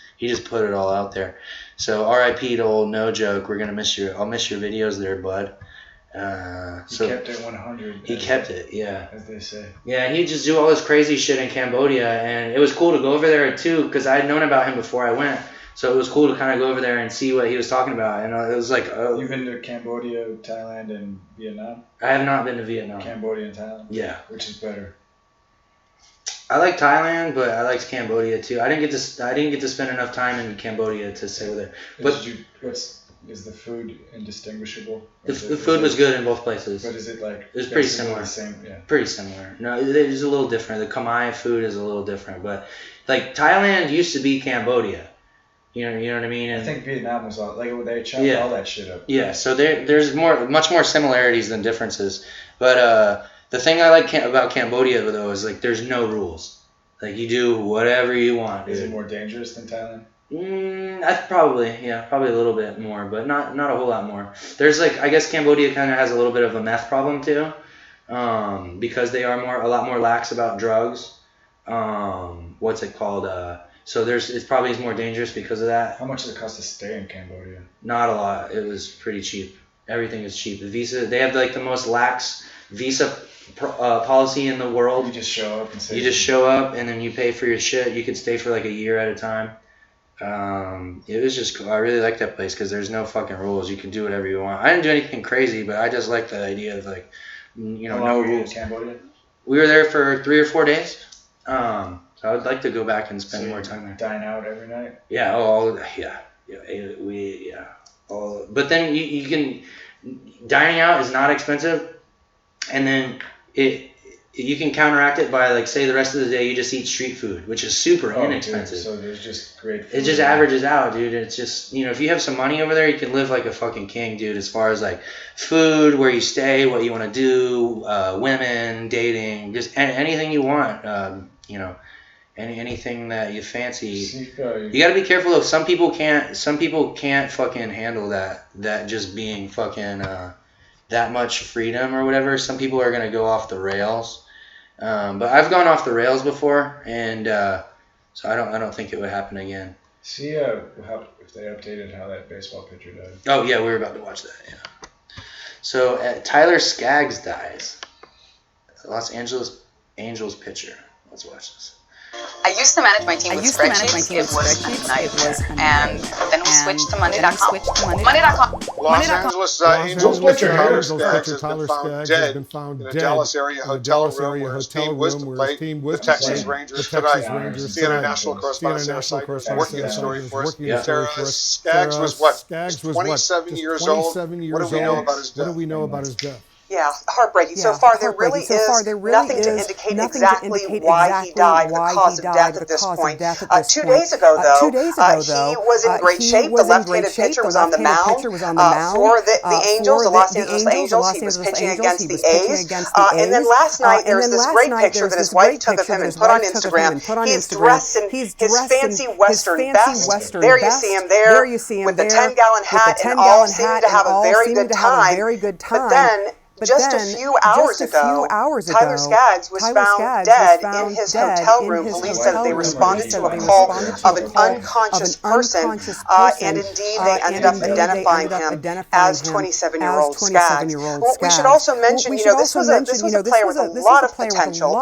put it all out there. So R.I.P. to old No Joke. We're gonna miss you. I'll miss your videos there, bud. He kept it 100. He kept it, yeah. As they say. Yeah, and he'd just do all this crazy shit in Cambodia, and it was cool to go over there too because I had known about him before I went. So it was cool to kind of go over there and see what he was talking about. And it was like... You've been to Cambodia, Thailand, and Vietnam? I have not been to Vietnam. Cambodia and Thailand? Yeah. Which is better? I like Thailand, but I liked Cambodia too. I didn't get to spend enough time in Cambodia to stay with it. But is the food indistinguishable? The food was good in both places. But is it like... It was pretty similar. The same, yeah. Pretty similar. No, it was a little different. The Khmer food is a little different. But like Thailand used to be Cambodia. You know what I mean? And I think Vietnam was all... Like they chopped all that shit up. Yeah, so there's much more similarities than differences. But the thing I like about Cambodia though is like there's no rules. Like you do whatever you want. Is it more dangerous than Thailand? Probably a little bit more, but not a whole lot more. There's like I guess Cambodia kind of has a little bit of a meth problem too, because they are a lot more lax about drugs. What's it called? So it's probably more dangerous because of that. How much does it cost to stay in Cambodia? Not a lot. It was pretty cheap. Everything is cheap. The visa, they have like the most lax visa policy in the world. You just show up and say. You just show up and then you pay for your shit. You could stay for like a year at a time. It was just cool. I really like that place because there's no fucking rules. You can do whatever you want. I didn't do anything crazy, but I just like the idea of like, no rules. Cambodia? We were there for 3 or 4 days. So I would like to go back and spend more time there. Dine out every night? Yeah. But then you can, dining out is not expensive, and then you can counteract it by like say the rest of the day you just eat street food, which is super inexpensive. Dude, so there's just great food. It just averages out, dude. It's just if you have some money over there, you can live like a fucking king, dude. As far as like food, where you stay, what you want to do, women, dating, just anything you want. Anything that you fancy. You got to be careful though. Some people can't fucking handle that just being fucking that much freedom or whatever. Some people are gonna go off the rails. But I've gone off the rails before, and so I don't think it would happen again. See if they updated how that baseball pitcher died. Oh yeah, we were about to watch that. Yeah. So Tyler Skaggs dies. Los Angeles Angels pitcher. Let's watch this. I used to manage my team with spreadsheets. It was a nightmare. And then we switched to Monday.com. Monday.com. Los Angeles Angels pitcher Tyler Skaggs has been found dead in a Dallas area hotel room where his team was to play the Texas Rangers tonight. CNN National correspondent Sarah Seifert is working the story for us. Sarah, Skaggs was what? 27 years old. What do we know about his death? Yeah, heartbreaking. So far, there really is nothing to indicate exactly why he died, the cause of death at this point. 2 days ago, though, he was in great shape. The left-handed pitcher was on the mound for the Angels, the Los Angeles Angels. He was pitching against the A's. And then last night, there was this great picture that his wife took of him and put on Instagram. He's dressed in his fancy Western best. There you see him there with the 10-gallon hat, and all seemed to have a very good time. But then, just a few hours ago, Tyler Skaggs was found dead in his hotel room. Police said they responded to a call of an unconscious person, and indeed they ended up identifying him as 27-year-old Skaggs. We should also mention, this was a player with a lot of potential.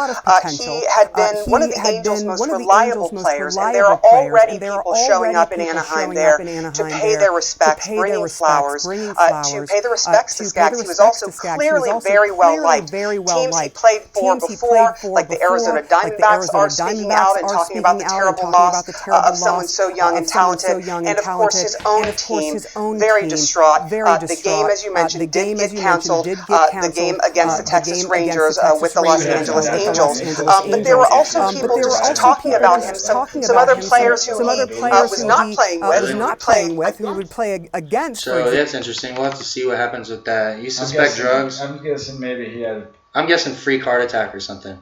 He had been one of the Angels' most reliable players, and there are already people showing up in Anaheim there to pay their respects, bringing flowers, to pay the respects to Skaggs. He was also clearly very well liked. Teams he played for before, like the Arizona Diamondbacks, are speaking out and talking about the terrible loss of someone so young and talented. And of course, his own team, very distraught. The game, as you mentioned, did get canceled. The game against the Texas Rangers with the Los Angeles Angels. But there were also people just talking about him. Some other players who he was not playing with, who would play against. So that's interesting. We'll have to see what happens with that. You suspect drugs? I'm guessing maybe he had. I'm guessing freak heart attack or something.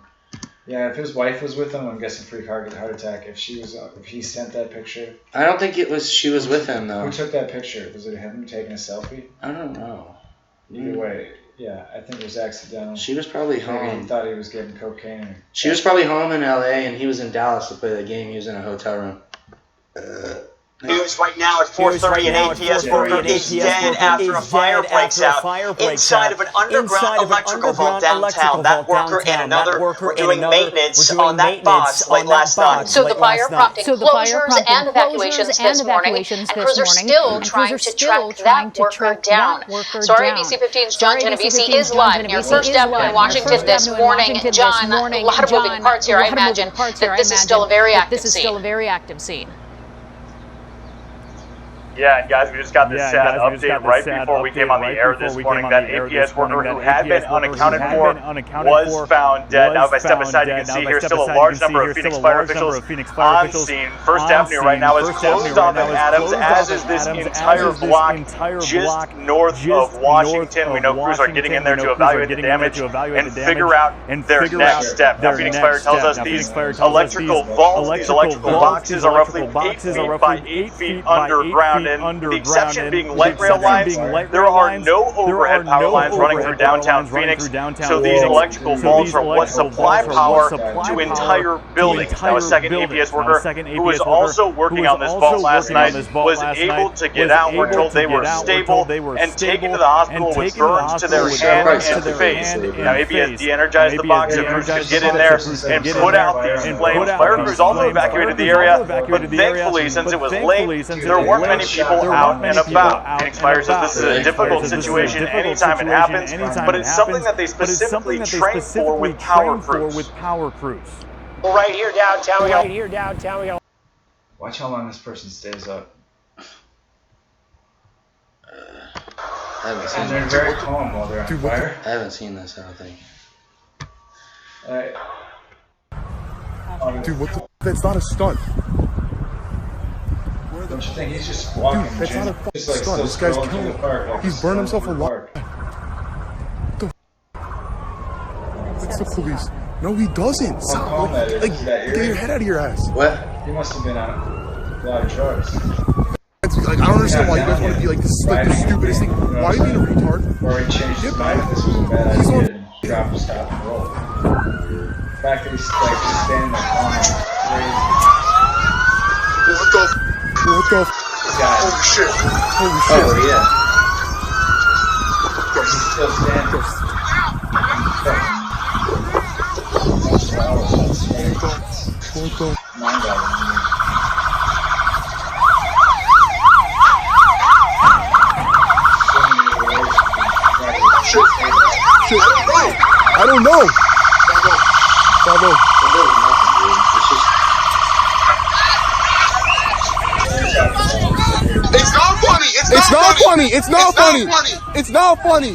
Yeah, if his wife was with him, I'm guessing freak heart attack. If he sent that picture. I don't think she was with him though. Who took that picture? Was it him taking a selfie? I don't know. Either way, yeah, I think it was accidental. She was probably home. Maybe he thought he was getting cocaine. She was probably home in LA, and he was in Dallas to play the game. He was in a hotel room. News right now at 4:30, an APS worker is dead after a fire breaks out inside of an underground electrical vault downtown. That worker and another were doing maintenance on that box late last night. So the fire prompting closures and evacuations this morning, and crews are still trying to track that worker down. So our ABC 15's John Genovese is live near First Avenue in Washington this morning. John, a lot of moving parts here. I imagine that this is still a very active scene. Yeah, and guys, we just got this sad update right before we came on the air this morning. That APS worker who had been unaccounted for was found dead. Now, if I step aside, you can see here still a large number of Phoenix fire officials on scene. First Avenue right now is closed off in Adams, as is this entire block just north of Washington. We know crews are getting in there to evaluate the damage and figure out their next step. Now, Phoenix Fire tells us these electrical vaults, these electrical boxes are roughly 8 feet by 8 feet underground. And the exception being light rail lines, there are no overhead power lines running through downtown Phoenix, so these electrical vaults are what supply power to entire buildings. Now, a second APS worker who was also working on this vault last night was able to get out. We're told they were stable and taken to the hospital with burns to their head and face. Now, APS de-energized the box so crews could get in there and put out these flames. Fire crews also evacuated the area, but thankfully, since it was late, there weren't many people out and about. Phoenix Fire says this is a difficult situation anytime it happens, but it's something that they specifically train for with power crews. Well, right here downtown, we got. Watch how long this person stays up. I haven't seen they're very calm while they're on fire. I haven't seen this, I don't think. Dude, what the? That's not a stunt. Don't you think he's just walking? Dude, that's not a fucking stunt. This guy's killing him. He's burned himself alive. What the? It's the police. No, he doesn't. Stop. Like, get your head out of your ass. What? He must have been on a lot of drugs. Like, I don't understand why you guys want to be like, this is like the stupidest thing. Why are you being a retard? Or he changed his mind. This was a bad idea and dropped, stop, and roll. The fact that he's like just standing there calm is crazy. What the? Holy shit. Holy shit. Oh, yeah. He's still standing. Shit. I don't know. Bravo. It's not funny. It's not funny.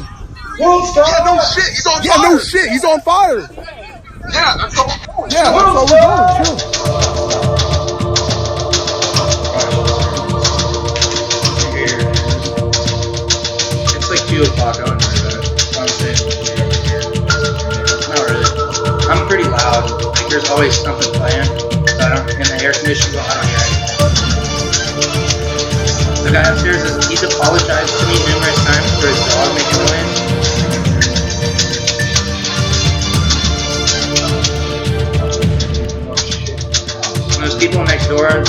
Yeah, no shit. He's on fire. Yeah, no shit. He's on fire. Yeah, that's all we're doing. Yeah, that's all we're doing. Chill. It's like 2 o'clock. I wouldn't worry about it. Honestly. Not really. I'm pretty loud. Like, there's always something playing. So I don't, in the air conditioning, I don't hear anything. The guy upstairs, he's apologized to me numerous times for his dog making noise. And those people next door,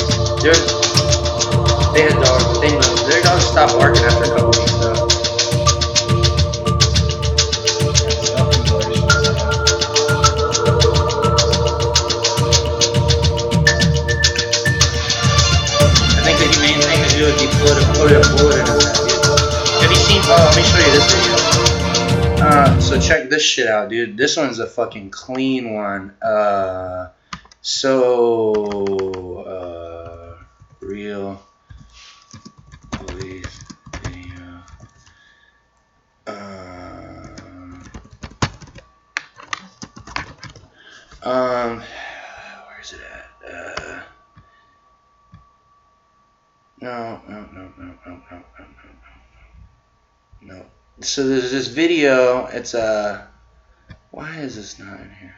they had dogs, but they moved. Their dogs stopped barking after a couple weeks though. Do if you put a bullet in his head, dude. Have you seen? Oh, let me show you this video. So check this shit out, dude. This one's a fucking clean one. Real police video. Where's it at? No. So there's this video. It's why is this not in here?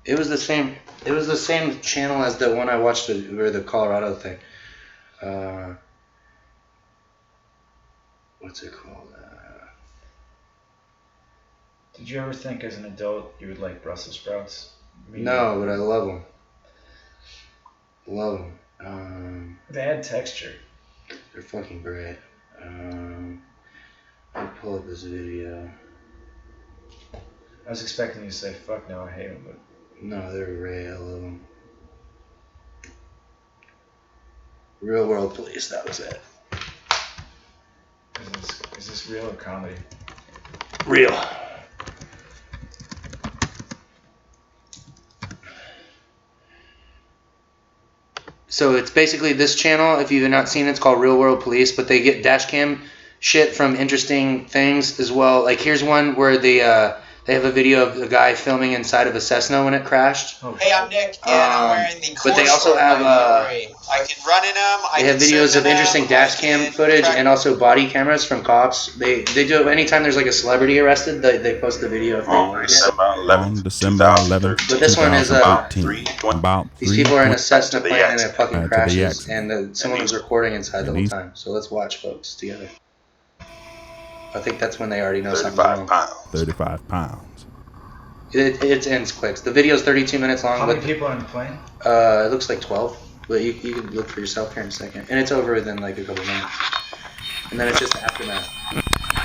It was the same. It was the same channel as the one I watched or the Colorado thing. What's it called? Did you ever think as an adult you would like Brussels sprouts? No, but I love them. Love them. They add texture. They're fucking great. I'll pull up this video. I was expecting you to say, fuck no, I hate them, but... No, they're great. I love them. Real World Police, that was it. Is this real or comedy? Real. So it's basically this channel, if you've not seen it, it's called Real World Police, but they get dash cam shit from interesting things as well. Like here's one where they have a video of a guy filming inside of a Cessna when it crashed. Hey, I'm Nick, and I'm wearing the But they also have I can run in them. they have videos of interesting dash cam footage and also body cameras from cops. They do it anytime there's like a celebrity arrested. They post the video. On December 11th, But this one is about these people are in a Cessna plane and it fucking crashes, and someone was recording inside the whole time. So let's watch, folks, together. I think that's when they already know something wrong. 35 pounds. It ends quick. The video is 32 minutes long. How many people are in the plane? It looks like 12, but you can look for yourself here in a second. And it's over within like a couple minutes. And then it's just the aftermath.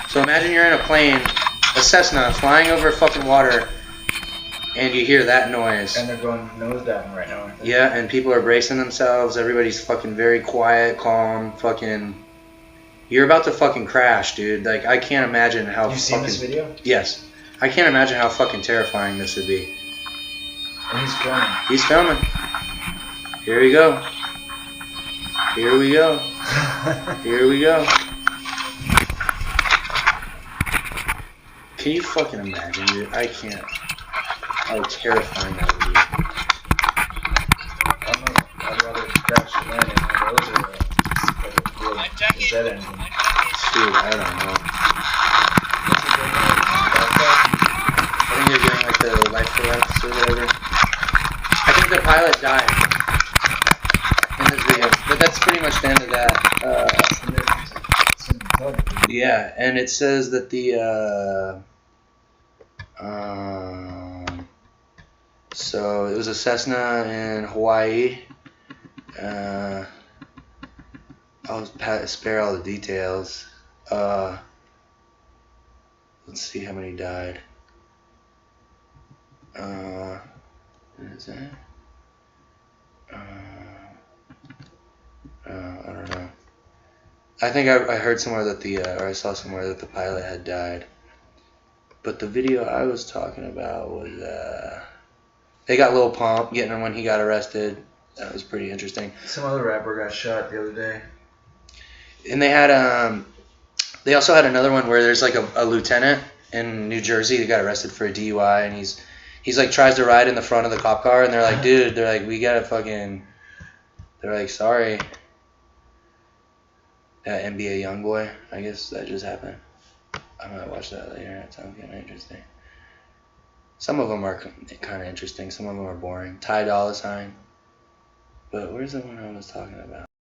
So imagine you're in a plane, a Cessna, flying over fucking water, and you hear that noise. And they're going nosediving right now, aren't they? Yeah, and people are bracing themselves. Everybody's fucking very quiet, calm, fucking... You're about to fucking crash, dude. Like, I can't imagine how You've seen this video? Yes. I can't imagine how fucking terrifying this would be. And he's filming. He's filming. Here we go. Here we go. Here we go. Can you fucking imagine, dude? I can't. How terrifying that would be. I'd rather crash the landing than those are the jet engine. Dude, I don't know. I think they're doing like the life collapse or whatever. I think the pilot died in this video, but that's pretty much the end of that. Yeah, and it says that the so it was a Cessna in Hawaii. I'll spare all the details. Let's see how many died. What is that? I don't know. I think I heard somewhere that or I saw somewhere that the pilot had died. But the video I was talking about was, they got Lil Pump getting him when he got arrested. That was pretty interesting. Some other rapper got shot the other day. And they had, they also had another one where there's like a lieutenant in New Jersey that got arrested for a DUI, and he's like tries to ride in the front of the cop car, and they're like, dude, they're like, we gotta fucking, they're like, sorry. That NBA Youngboy, I guess that just happened. I might watch that later. That sounds kind of interesting. Some of them are kind of interesting. Some of them are boring. Ty Dolla $ign. But where's the one I was talking about?